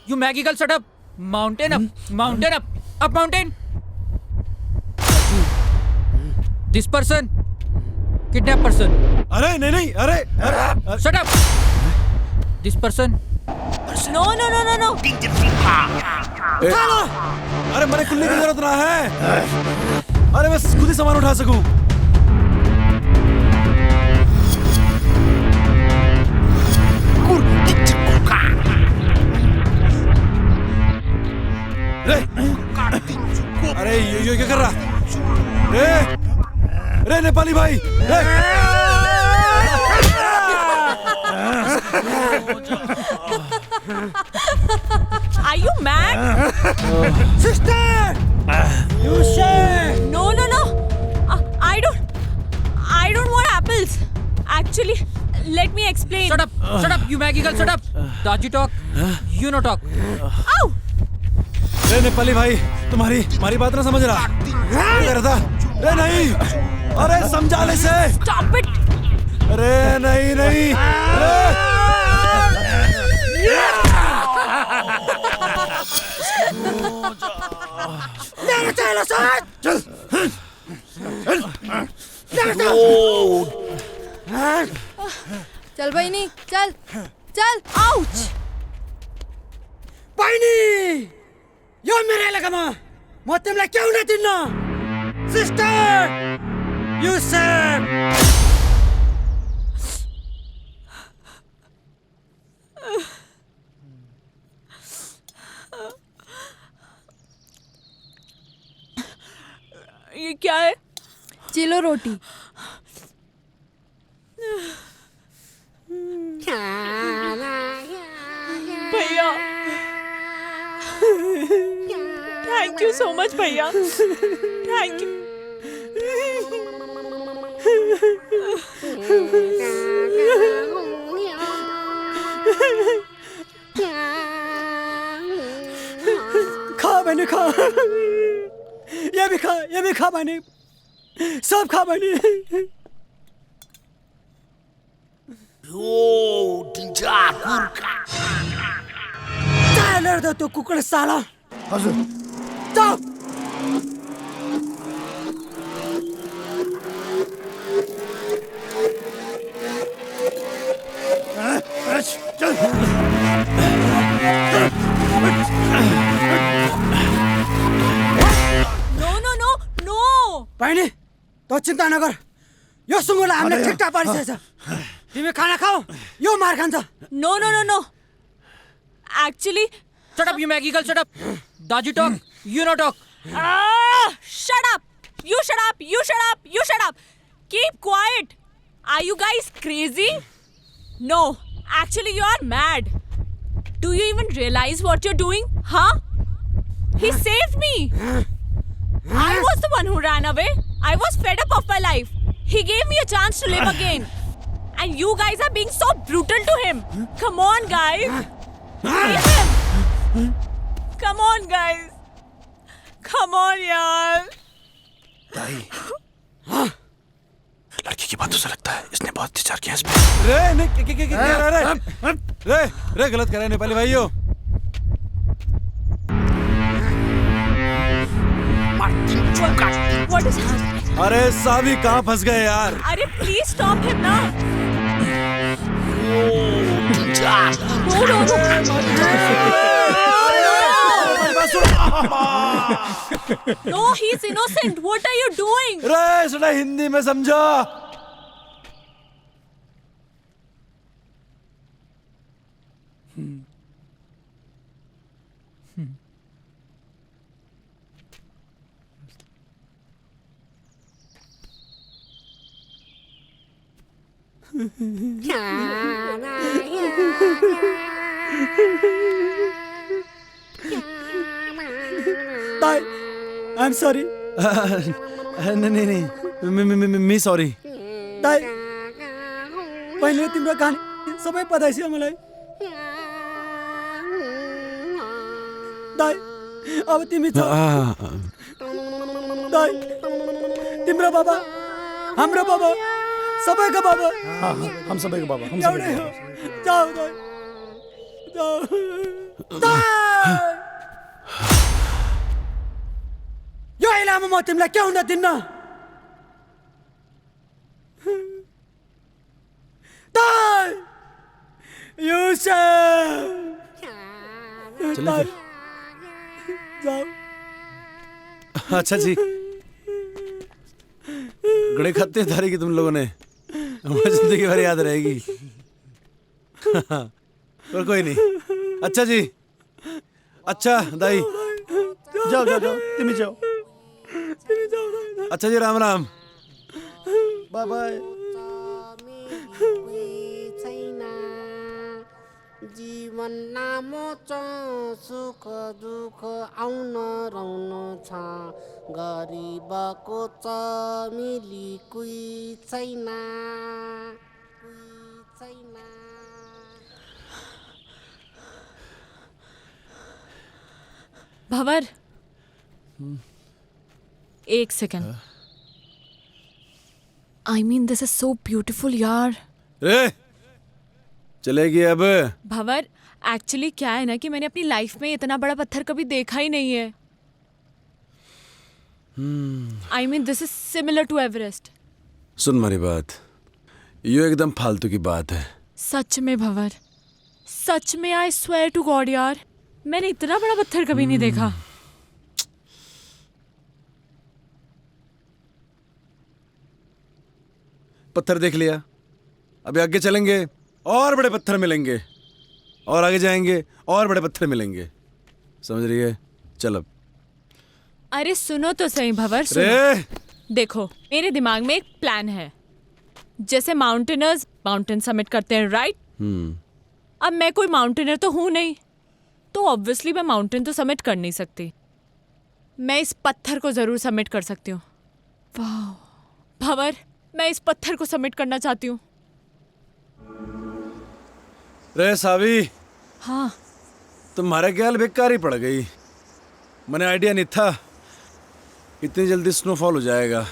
[SPEAKER 5] You Maggie girl, shut up. Mountain up, up mountain. This person, kidnap person.
[SPEAKER 6] अरे नहीं, अरे
[SPEAKER 5] Shut up. This person.
[SPEAKER 3] No.
[SPEAKER 6] अरे मैंने कुल्ली की जरूरत ना है। अरे बस खुद ही सामान उठा सकूं। अरे ये क्या कर रहा? रे नेपाली भाई,
[SPEAKER 3] Are you mad?
[SPEAKER 7] Sister! You say!
[SPEAKER 3] No. I don't want apples. Actually, let me explain.
[SPEAKER 5] Shut up, you Maggie girl, shut up. Did you talk? You no talk.
[SPEAKER 3] Ow!
[SPEAKER 6] रे नेपाली भाई, तुम्हारी बात ना समझ रहा। क्या रहा था? रे नहीं, अरे समझा ले से।
[SPEAKER 3] Stop it!
[SPEAKER 6] अरे नहीं।
[SPEAKER 7] चलो चल।
[SPEAKER 10] चल बहिनी, चल।
[SPEAKER 3] Ouch!
[SPEAKER 7] बहिनी, यो मेरे लगामा म तिमीलाई क्यों न दिन्न? सिस्टर, यु सेभ।
[SPEAKER 2] ये क्या है?
[SPEAKER 3] चिलो रोटी।
[SPEAKER 2] भैया, थैंक यू सो मच भैया, थैंक यू।
[SPEAKER 10] खा मैंने, खा, ये भी खा मैंने, सब खा मैंने। चालेर तो कुकड़ साला। हजुर जाओ।
[SPEAKER 2] No no no no.
[SPEAKER 10] बहिनी तो चिन्ता नगर, यो सुँगुरलाई हामीले ठिकठाक पारिसकेछ। तिमी खाना खाऊ, यो मार खान्छ।
[SPEAKER 2] No no no no, actually
[SPEAKER 5] Shut up, you Maggie girl, shut up. Daji talk, you no talk.
[SPEAKER 2] Shut up! You shut up! You shut up! You shut up! Keep quiet! Are you guys crazy? No, actually you are mad. Do you even realize what you're doing? Huh? He saved me! I was the one who ran away. I was fed up of my life. He gave me a chance to live again. And you guys are being so brutal to him. Come on, guys. Leave him. Come on, guys. Come on, यार.
[SPEAKER 6] दाई, लड़की की बातों से लगता है इसने बहुत विचार किया इस पे। रे नहीं, रे गलत कर रहे हैं नेपाली भाइयों।
[SPEAKER 2] What is happening?
[SPEAKER 6] अरे साभी कहाँ फंस गए यार?
[SPEAKER 2] अरे please stop him now. No, he's innocent. What are you doing?
[SPEAKER 6] रे सुना हिंदी में समझो।
[SPEAKER 10] ताई, I'm sorry.
[SPEAKER 6] नहीं, मी सॉरी।
[SPEAKER 10] ताई, पहिले तिम्रो कहानी सबै पताइछ मलाई। ताई, अब तिमी छ। ताई, तिम्रो बाबा, हाम्रो बाबा, सबैको बाबा।
[SPEAKER 6] हम सबैको बाबा, हम
[SPEAKER 10] एउटै हो। जाऊ ताई, जाऊ। ताई! यो इलामा म तिमीलाई के हुन दिन्न। ताई! युसुफ!
[SPEAKER 6] चलो फिर।
[SPEAKER 10] जाओ।
[SPEAKER 6] अच्छा जी, गड़े खाते थारी की तुम लोगों ने, हमारी जिंदगी भर याद रहेगी। और कोई नहीं। अच्छा जी, अच्छा दाई,
[SPEAKER 10] जाओ जाओ जाओ, तिमी जाओ।
[SPEAKER 6] अच्छा जी, राम राम।
[SPEAKER 10] Bye bye.
[SPEAKER 11] जीवन लामो छ, सुख दुःख आउन रहनु छ, गरिबको छ मिली कोही छैन, कोही छैन।
[SPEAKER 2] भंवर, एक second. I mean this is so beautiful यार।
[SPEAKER 6] रे चलेगी अब।
[SPEAKER 2] भंवर, एक्चुअली क्या है ना कि मैंने अपनी लाइफ में इतना बड़ा पत्थर कभी देखा ही नहीं है। I mean this is similar to Everest.
[SPEAKER 6] सुन मेरी बात, ये एकदम फालतू की बात है।
[SPEAKER 2] सच में भंवर, सच में आई स्वेयर टू गॉड यार, मैंने इतना बड़ा पत्थर कभी नहीं देखा।
[SPEAKER 6] पत्थर देख लिया, अभी आगे चलेंगे और बड़े पत्थर मिलेंगे, और आगे जाएंगे और बड़े पत्थर मिलेंगे, समझ रही है? चल अब
[SPEAKER 2] अरे सुनो तो सही भंवर, सुनो।
[SPEAKER 6] रे
[SPEAKER 2] देखो, मेरे दिमाग में एक प्लान है। जैसे माउंटेनर्स माउंटेन समिट करते हैं, राइट? अब मैं कोई माउंटेनर तो हूं नहीं, तो ऑब्वियसली मैं माउंटेन तो समिट कर नहीं सकती। मैं इस पत्थर को जरूर समिट कर सकती हूँ। वाह भंवर, मैं इस पत्थर को समिट करना चाहती हूँ।
[SPEAKER 6] रे सावी,
[SPEAKER 2] हाँ।
[SPEAKER 6] तुम्हारे ख्याल बेकार ही पड़ गई। मैंने आइडिया नहीं था इतनी जल्दी स्नोफॉल हो जाएगा।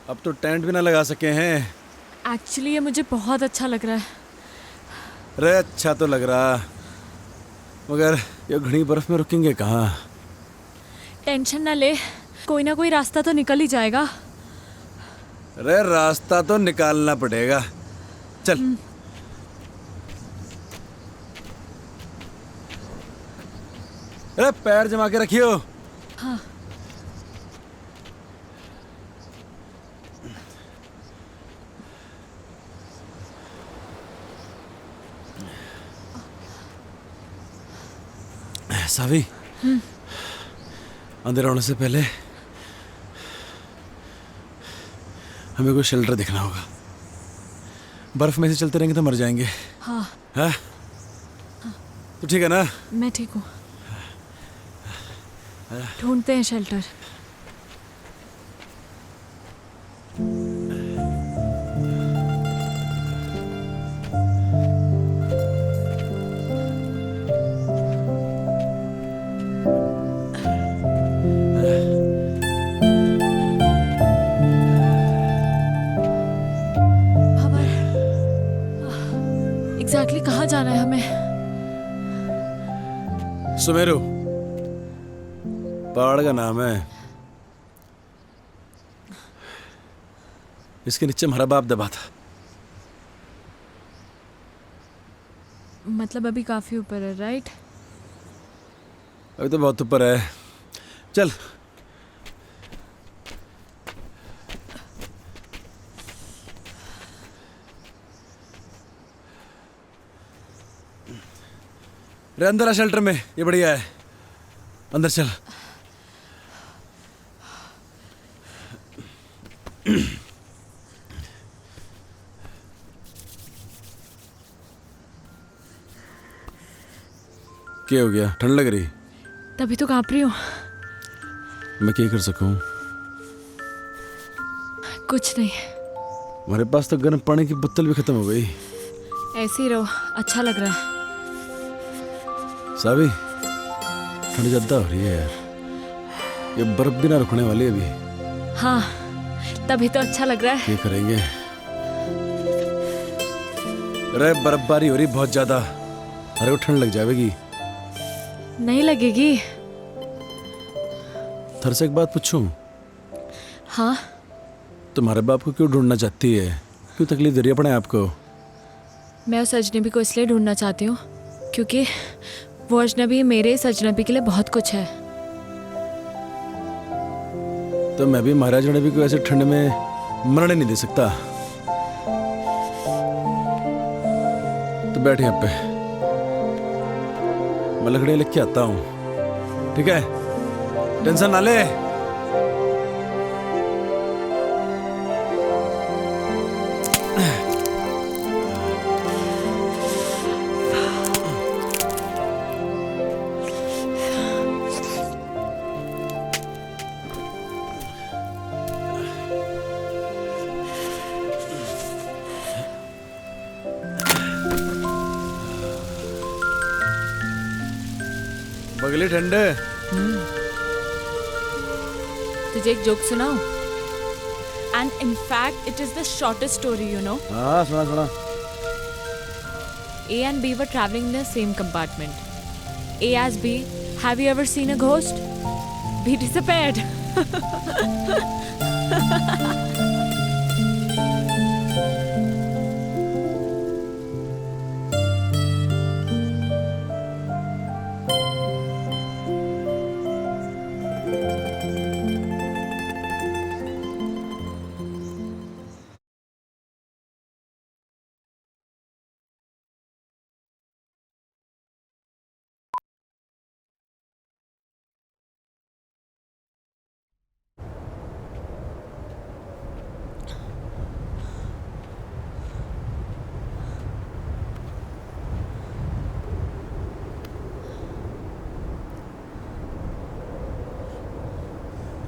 [SPEAKER 6] अब तो टेंट भी ना लगा सके हैं।
[SPEAKER 2] एक्चुअली ये मुझे बहुत अच्छा लग रहा है।
[SPEAKER 6] रे अच्छा तो लग रहा, मगर ये घनी बर्फ में रुकेंगे कहाँ?
[SPEAKER 2] टेंशन ना ले, कोई ना कोई रास्ता तो निकल ही जाएगा।
[SPEAKER 6] रे रास्ता तो निकालना पड़ेगा। चल। अरे पैर जमा के रखियो।
[SPEAKER 2] हाँ।
[SPEAKER 6] सावी, अंदर आने से पहले हमें कोई शेल्टर देखना होगा। बर्फ में से चलते रहेंगे तो मर जाएंगे।
[SPEAKER 2] हाँ।
[SPEAKER 6] हाँ? तो ठीक है ना?
[SPEAKER 2] मैं ठीक हूँ। ढूंढते हैं शेल्टर। एग्जैक्टली कहाँ जाना है हमें?
[SPEAKER 6] सुमेरु पहाड़ का नाम है। इसके नीचे हमारा बाप दबा था।
[SPEAKER 2] मतलब अभी काफी ऊपर है, राइट?
[SPEAKER 6] अभी तो बहुत ऊपर है। चल। रे अंदर आ शेल्टर में, ये बढ़िया है। अंदर चल। क्या हो गया? ठंड लग रही?
[SPEAKER 2] तभी तो कांप रही हूँ।
[SPEAKER 6] मैं क्या कर सकूं?
[SPEAKER 2] कुछ नहीं।
[SPEAKER 6] हमारे पास तो गर्म पानी की बोतल भी खत्म हो गई।
[SPEAKER 2] ऐसे ही रहो, अच्छा लग रहा है।
[SPEAKER 6] सावी, ठंड ज्यादा हो रही है यार। ये बर्फ भी ना रुकने वाली अभी।
[SPEAKER 2] हाँ, तभी तो अच्छा लग रहा है।
[SPEAKER 6] क्या करेंगे? अरे बर्फबारी हो रही बहुत ज्यादा। अरे वो ठंड लग जाएगी।
[SPEAKER 2] नहीं लगेगी।
[SPEAKER 6] थर से एक बात पूछूं?
[SPEAKER 2] हाँ।
[SPEAKER 6] तुम्हारे बाप को क्यों ढूंढना चाहती है? क्यों तकलीफ दे रही है अपने आप को?
[SPEAKER 2] मैं उस अजनबी को इसलिए ढूंढना चाहती हूँ क्योंकि वो अजनबी मेरे इस अजनबी के लिए बहुत कुछ है।
[SPEAKER 6] तो मैं भी महाराज अजनबी को ऐसे ठंड में मरने नहीं दे सकता। तो बैठ यहाँ पे, मैं लकड़ियाँ लेके आता हूँ। ठीक है? टेंशन ना ले। बगली ठंडे।
[SPEAKER 2] तुझे एक जोक सुनाऊं? And in fact it is the shortest story, you know.
[SPEAKER 6] हाँ सुना सुना।
[SPEAKER 2] A and B were traveling in the same compartment. A asked B, "Have you ever seen a ghost?" B disappeared.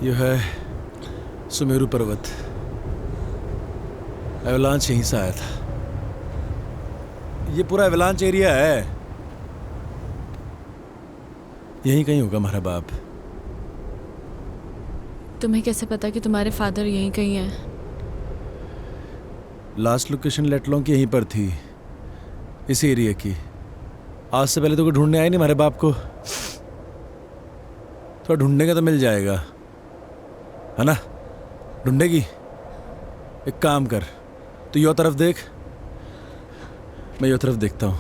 [SPEAKER 6] यह है सुमेरु पर्वत। Avalanche यहीं से आया था। ये पूरा एवलांच एरिया है। यहीं कहीं होगा हमारा बाप।
[SPEAKER 3] तुम्हें कैसे पता कि तुम्हारे फादर यहीं कहीं हैं?
[SPEAKER 6] लास्ट लोकेशन लेटलों की यहीं पर थी, इस एरिया की। आज से पहले तो कोई ढूंढने आए नहीं हमारे बाप को। थोड़ा ढूंढने का तो मिल जाएगा, है ना? ढूंढेगी? एक काम कर, तू यो तरफ देख, मैं यो तरफ देखता हूँ।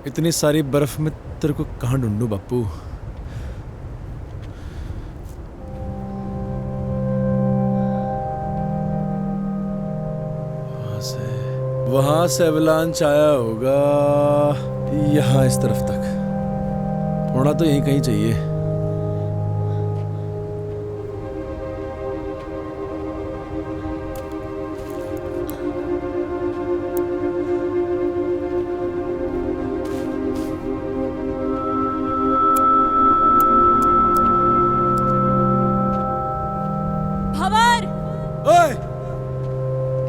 [SPEAKER 6] इतनी सारी बर्फ में तेरे को कहाँ ढूंढूं बापू? वहां से एवलांच आया होगा यहाँ इस तरफ तक। होना तो यहीं कहीं चाहिए।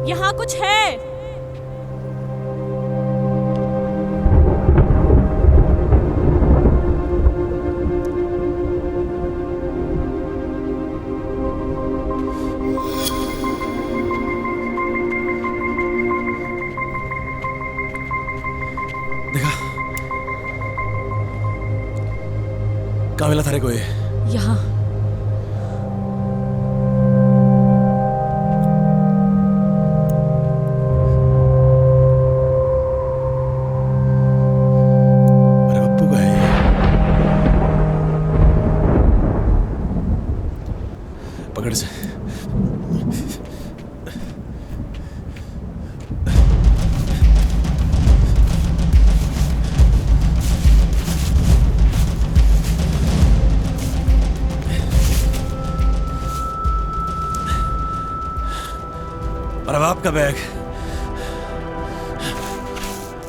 [SPEAKER 2] यहाँ कुछ है।
[SPEAKER 6] देखा? कहाँ मिला थारे को ये?
[SPEAKER 3] यहाँ।
[SPEAKER 6] पकड़ से। मेरा बाप का बैग।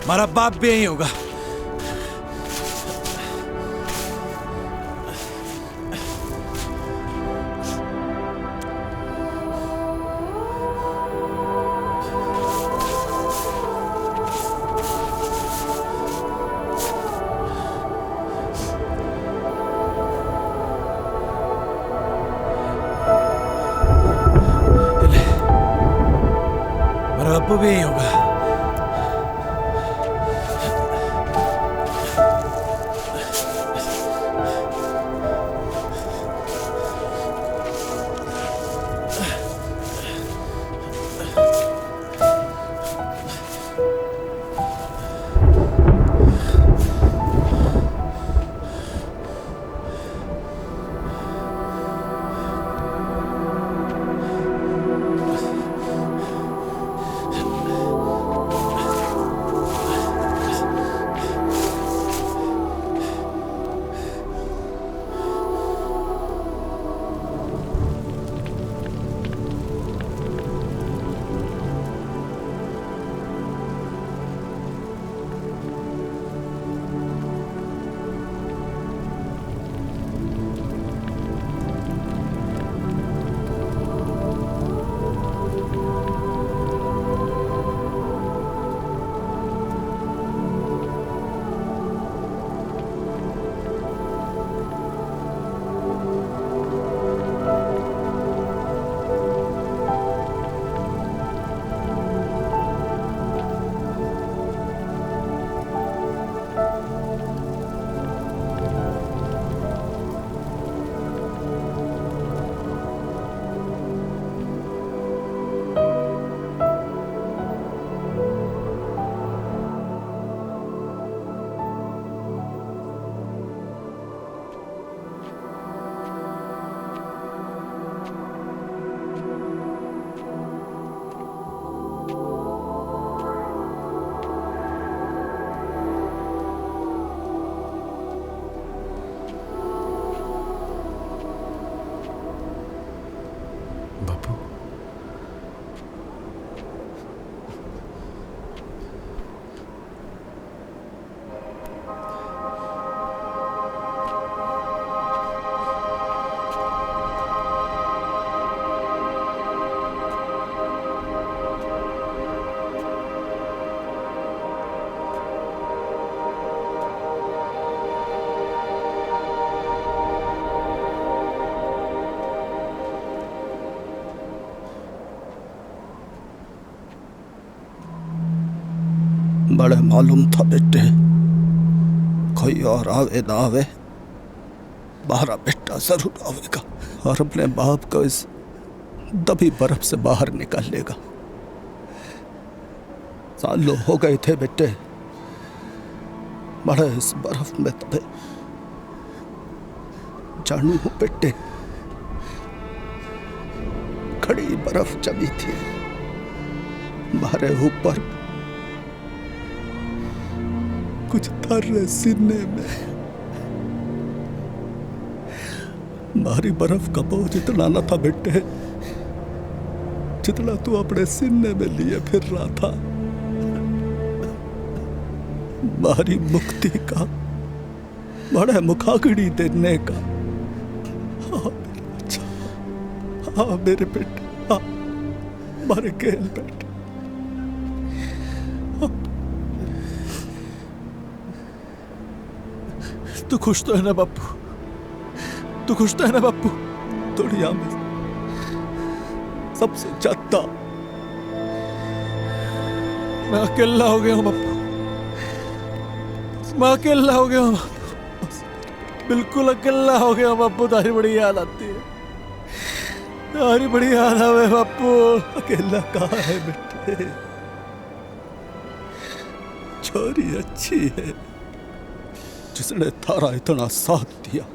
[SPEAKER 6] हमारा बाप भी यही होगा। बापू भी यही होगा।
[SPEAKER 12] बड़े मालूम था बेटे, कोई और आवे ना आवे, हमारा बेटा जरूर आवेगा और अपने बाप को इस दबी बर्फ से बाहर निकालेगा। सालों हो गए थे बेटे, बड़े इस बर्फ में दबे। जानू हूं बेटे, खड़ी बर्फ जमी थी हमारे ऊपर, कुछ थर्रे सीने में। हमारी बर्फ का बोझ इतना न था बेटे जितना तू अपने सीने में लिए फिर रहा था। हमारी मुक्ति का, बड़े मुखाग्नि देने का। हाँ मेरे बच्चा, हाँ मेरे बेटे, हाँ हमारे खेल बेटे।
[SPEAKER 6] तू खुश तो है ना बापू? तू खुश तो है ना बापू? दुनिया में सबसे ज्यादा मैं अकेला हो गया हूँ बापू, मैं अकेला हो गया हूँ, बिल्कुल अकेला हो गया बापू। तारी बड़ी याद आती है, तारी बड़ी याद आवे बापू।
[SPEAKER 12] अकेला कहाँ है बेटे, छोरी अच्छी है जिसने थारा इतना साथ दिया।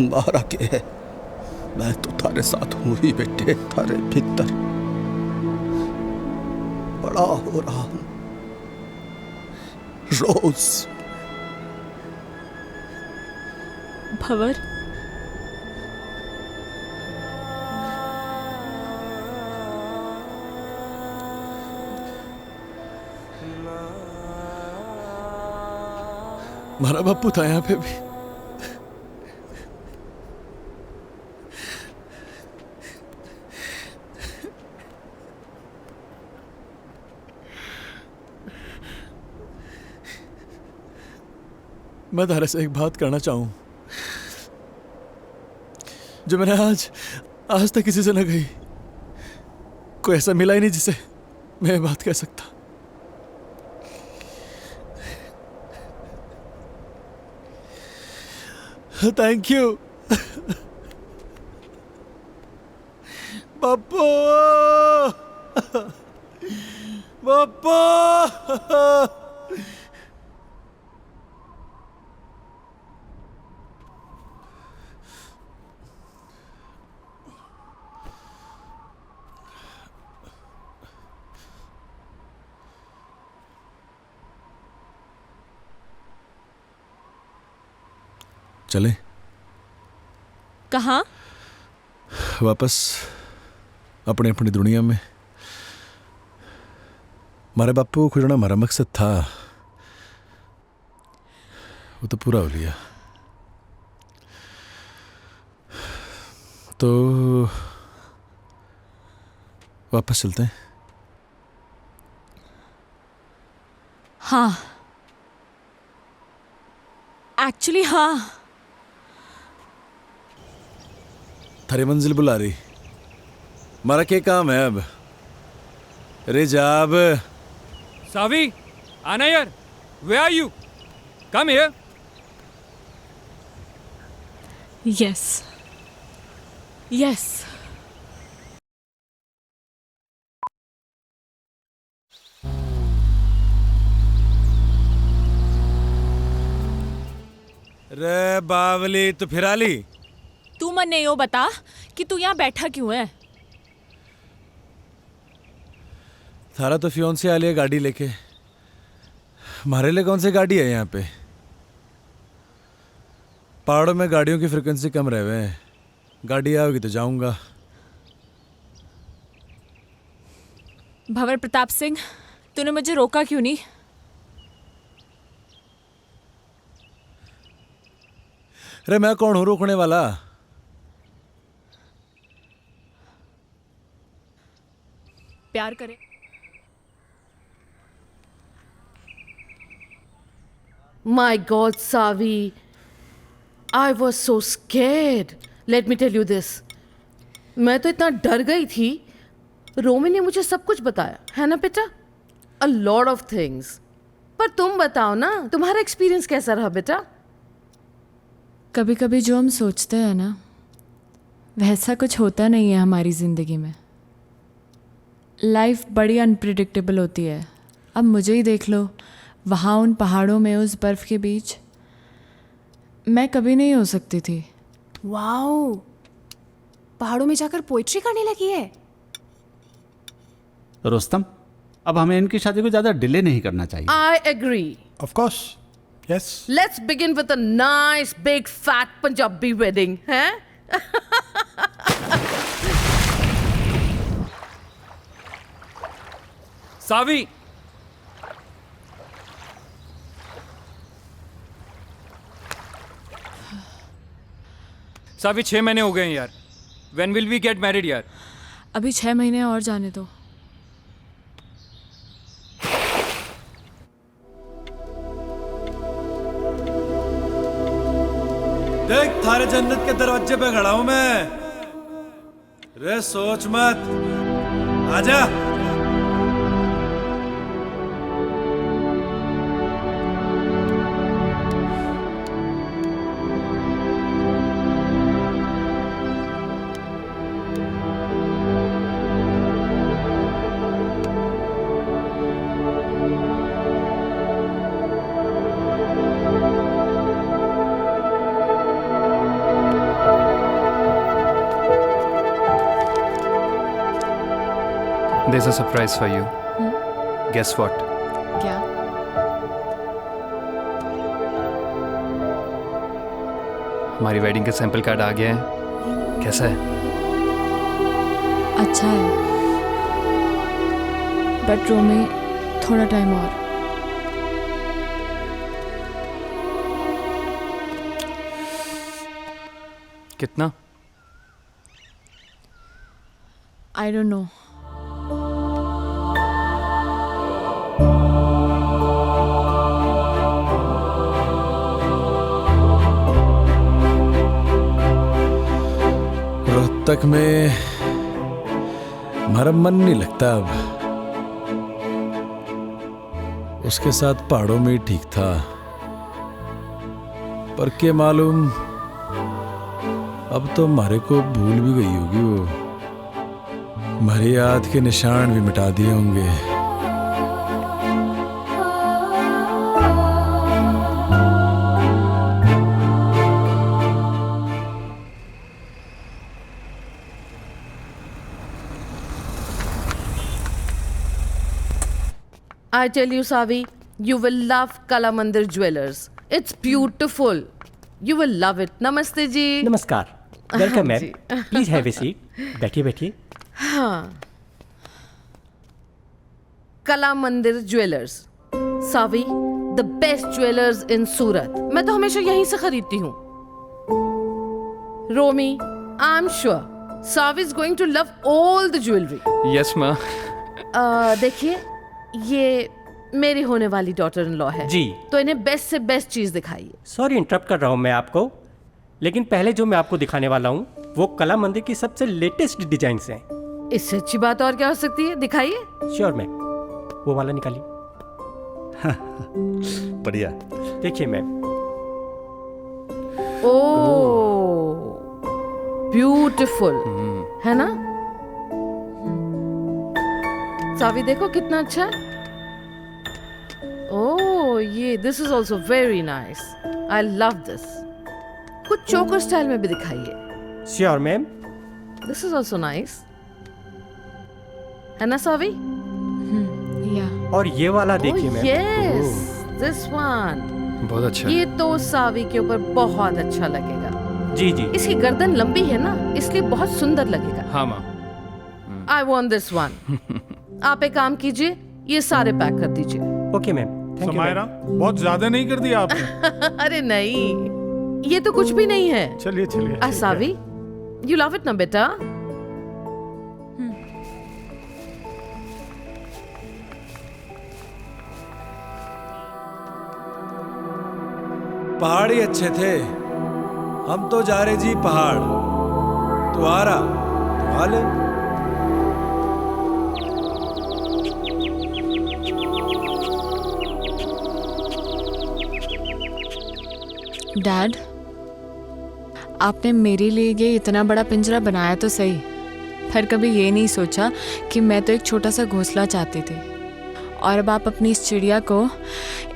[SPEAKER 12] मारा के है, मैं तो थारे साथ हूं ही बेटे, थारे भीतर बड़ा हो रहा हूं रोज।
[SPEAKER 2] भंवर,
[SPEAKER 6] हमारा बापू था यहाँ पे भी। मैं तारे से एक बात करना चाहूं जो मैंने आज तक किसी से न कही। कोई ऐसा मिला ही नहीं जिसे मैं ये बात कह सकता। थैंक यू बापू, बापू। चले
[SPEAKER 2] कहाँ?
[SPEAKER 6] वापस अपनी अपनी दुनिया में। हमारे बापू को खुजना हमारा मकसद था, वो तो पूरा हो लिया। तो वापस चलते हैं।
[SPEAKER 2] हाँ, एक्चुअली हाँ।
[SPEAKER 6] थारी मंजिल बुला रही, हमारा क्या काम है अब? अरे जाब
[SPEAKER 4] सावी, आना यार। Where are you? Come here.
[SPEAKER 2] Yes. Yes.
[SPEAKER 6] रे बावली, तो फिर आली?
[SPEAKER 2] तू मन नहीं हो बता कि तू यहाँ बैठा क्यों है?
[SPEAKER 6] थारा तो फियोन से आली है गाड़ी लेके, हमारे लिए कौन सी गाड़ी है यहाँ पे? पहाड़ों में गाड़ियों की फ्रिक्वेंसी कम रहे हुए हैं, गाड़ी आओगी तो जाऊंगा।
[SPEAKER 2] भंवर प्रताप सिंह, तूने मुझे रोका क्यों नहीं?
[SPEAKER 6] अरे मैं कौन हूँ रोकने वाला?
[SPEAKER 2] प्यार करे।
[SPEAKER 13] My God, Savi, I was so scared. Let me tell you this. मैं तो इतना डर गई थी। रोमी ने मुझे सब कुछ बताया, है ना बेटा? a lot of things. पर तुम बताओ ना, तुम्हारा एक्सपीरियंस कैसा रहा बेटा?
[SPEAKER 3] कभी कभी जो हम सोचते हैं ना, वैसा कुछ होता नहीं है हमारी ज़िंदगी में। लाइफ बड़ी अनप्रिडिक्टेबल होती है। अब मुझे ही देख लो, वहाँ उन पहाड़ों में उस बर्फ़ के बीच मैं कभी नहीं हो सकती थी।
[SPEAKER 14] वाओ, पहाड़ों में जाकर पोइट्री करने लगी है।
[SPEAKER 15] रुस्तम, अब हमें इनकी शादी को ज़्यादा डिले नहीं करना चाहिए।
[SPEAKER 13] I agree.
[SPEAKER 12] Of course. Yes.
[SPEAKER 13] Let's begin with a nice big fat Punjabi wedding, हैं?
[SPEAKER 4] सावी, सावी 6 महीने हो गए हैं यार। When will we get married यार?
[SPEAKER 3] अभी 6 महीने और जाने दो।
[SPEAKER 6] देख, थारे जन्नत के दरवाजे पे खड़ा हूं मैं। रे सोच मत, आजा।
[SPEAKER 4] There's a surprise for you. Guess what?
[SPEAKER 3] क्या?
[SPEAKER 4] हमारी वेडिंग का सैंपल कार्ड आ गया है। कैसा है?
[SPEAKER 3] अच्छा है, बट रोमी थोड़ा टाइम और।
[SPEAKER 4] कितना?
[SPEAKER 3] I don't know.
[SPEAKER 6] रोहतक में हमारा मन नहीं लगता अब। उसके साथ पहाड़ों में ही ठीक था, पर क्या मालूम, अब तो हमारे को भूल भी गई होगी वो। हमारी याद के निशान भी मिटा दिए होंगे।
[SPEAKER 13] I tell you, Savi, you will love Kala Mandir Jewelers. It's beautiful. You will love it. Namaste ji.
[SPEAKER 16] नमस्कार। Welcome ma'am.
[SPEAKER 13] जी।
[SPEAKER 16] Please have a seat. बैठिए बैठिए।
[SPEAKER 13] हाँ। Kala Mandir jewellers, Saavi, the best jewellers in Surat. मैं तो हमेशा यहीं से खरीदती हूँ। Romi, I am sure Saavi is going to love all the jewellery.
[SPEAKER 4] Yes माँ।
[SPEAKER 13] देखिए, ये मेरी होने वाली डॉटर इन लॉ है
[SPEAKER 16] जी।
[SPEAKER 13] तो इन्हें बेस्ट से बेस्ट चीज दिखाइए।
[SPEAKER 16] सॉरी इंटरप्ट कर रहा हूँ मैं आपको, लेकिन पहले जो मैं आपको दिखाने वाला हूँ वो कला मंदिर की सबसे लेटेस्ट डिजाइन्स हैं।
[SPEAKER 13] इससे अच्छी बात और क्या हो सकती है? दिखाइए।
[SPEAKER 16] श्योर मैम, वो वाला निकालिए।
[SPEAKER 15] बढ़िया।
[SPEAKER 16] देखिए मैम।
[SPEAKER 13] ओह, ब्यूटीफुल है ना? सावी देखो कितना अच्छा है। ओह, ये this is also very nice. I love this. कुछ चोकर स्टाइल में भी दिखाइए।
[SPEAKER 16] Sure ma'am.
[SPEAKER 13] This is also nice, है ना सावी?
[SPEAKER 3] या।
[SPEAKER 16] और ये वाला देखिए मैम।
[SPEAKER 13] यस, दिस वन
[SPEAKER 4] बहुत अच्छा।
[SPEAKER 13] ये तो सावी के ऊपर बहुत अच्छा लगेगा।
[SPEAKER 16] जी जी।
[SPEAKER 13] इसकी गर्दन लंबी है ना, इसलिए बहुत सुंदर लगेगा।
[SPEAKER 4] हाँ माँ।
[SPEAKER 13] I want this one. आप एक काम कीजिए, ये सारे पैक कर दीजिए।
[SPEAKER 16] Okay ma'am.
[SPEAKER 12] समायरा, बहुत ज्यादा नहीं कर दिया आपने।
[SPEAKER 13] अरे नहीं, ये तो कुछ भी नहीं है।
[SPEAKER 12] चलिए चलिए।
[SPEAKER 13] सावी, यू लव इट ना बेटा?
[SPEAKER 6] पहाड़ ही अच्छे थे। हम तो जा रहे जी पहाड़। तू आ रहा तो आ ले।
[SPEAKER 3] डैड, आपने मेरे लिए ये इतना बड़ा पिंजरा बनाया तो सही, पर कभी ये नहीं सोचा कि मैं तो एक छोटा सा घोंसला चाहती थी, और अब आप अपनी इस चिड़िया को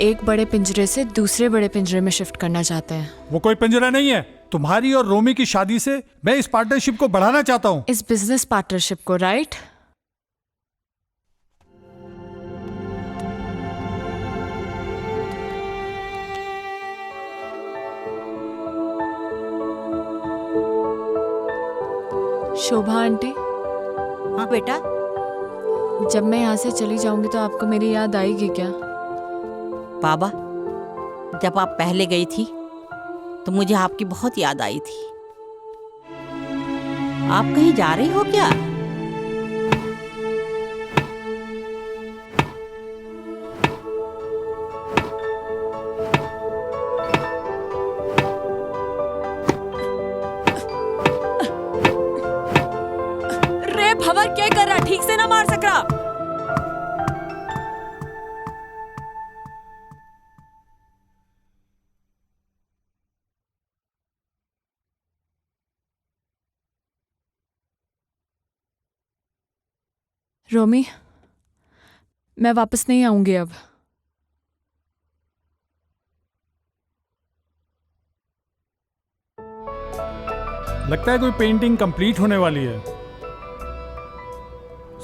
[SPEAKER 3] एक बड़े पिंजरे से दूसरे बड़े पिंजरे में शिफ्ट करना चाहते हैं।
[SPEAKER 17] वो कोई पिंजरा नहीं है। तुम्हारी और रोमी की शादी से मैं इस पार्टनरशिप को बढ़ाना चाहता हूँ।
[SPEAKER 3] इस बिजनेस पार्टनरशिप को, राइट? शोभा आंटी।
[SPEAKER 18] हाँ बेटा।
[SPEAKER 3] जब मैं यहाँ से चली जाऊंगी तो आपको मेरी याद आएगी क्या?
[SPEAKER 18] बाबा, जब आप पहले गई थी तो मुझे आपकी बहुत याद आई थी। आप कहीं जा रही हो क्या?
[SPEAKER 2] रे भंवर, क्या कर रहा? ठीक से ना मार सक रहा।
[SPEAKER 3] रोमी, मैं वापस नहीं आऊंगी अब।
[SPEAKER 17] लगता है कोई पेंटिंग कंप्लीट होने वाली है।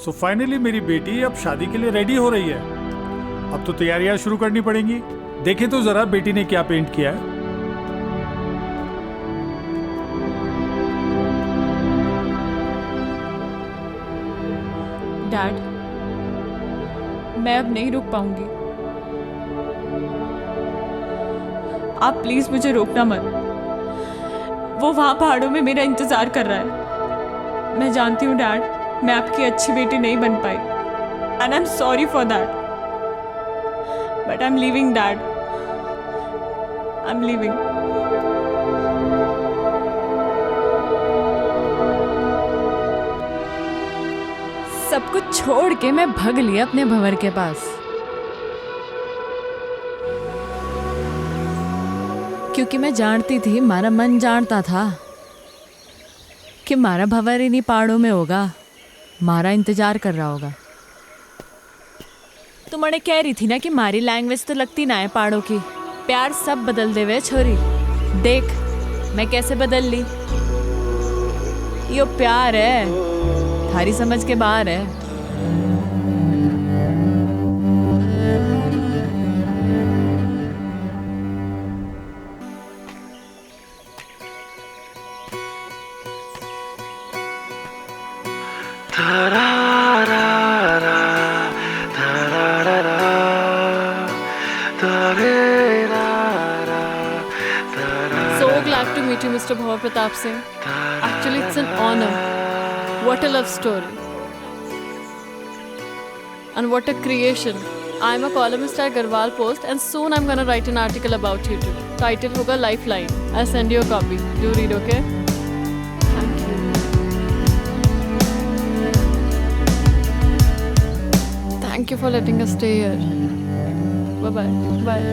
[SPEAKER 17] सो फाइनली मेरी बेटी अब शादी के लिए रेडी हो रही है। अब तो तैयारियां शुरू करनी पड़ेंगी। देखें तो जरा बेटी ने क्या पेंट किया है।
[SPEAKER 2] डैड, मैं अब नहीं रुक पाऊंगी। आप प्लीज मुझे रोकना मत। वो वहां पहाड़ों में मेरा इंतजार कर रहा है। मैं जानती हूँ डैड, मैं आपकी अच्छी बेटी नहीं बन पाई, and I am sorry for that, but I am leaving dad, I am leaving.
[SPEAKER 3] सब कुछ छोड़ के मैं भाग लिया अपने भंवर के पास, क्योंकि मैं जानती थी, मारा मन जानता था कि मारा भंवर इन्हीं पहाड़ों में होगा, मारा इंतजार कर रहा होगा। तुम्हारे कह रही थी ना कि मारी लैंग्वेज तो लगती ना है पहाड़ों की। प्यार सब बदल दे वे छोरी, देख मैं कैसे बदल ली। यो प्यार है, थारी समझ के बाहर है।
[SPEAKER 19] So glad to meet you, Mr. Bhavar Pratap Singh. Actually, it's an honor. What a love story. And what a creation. I'm a columnist at Garhwal Post and soon I'm gonna write an article about you too. Title hoga Lifeline. I'll send you a copy. Do read, okay? Thank you. Thank you for letting us stay here. Bye-bye. Bye.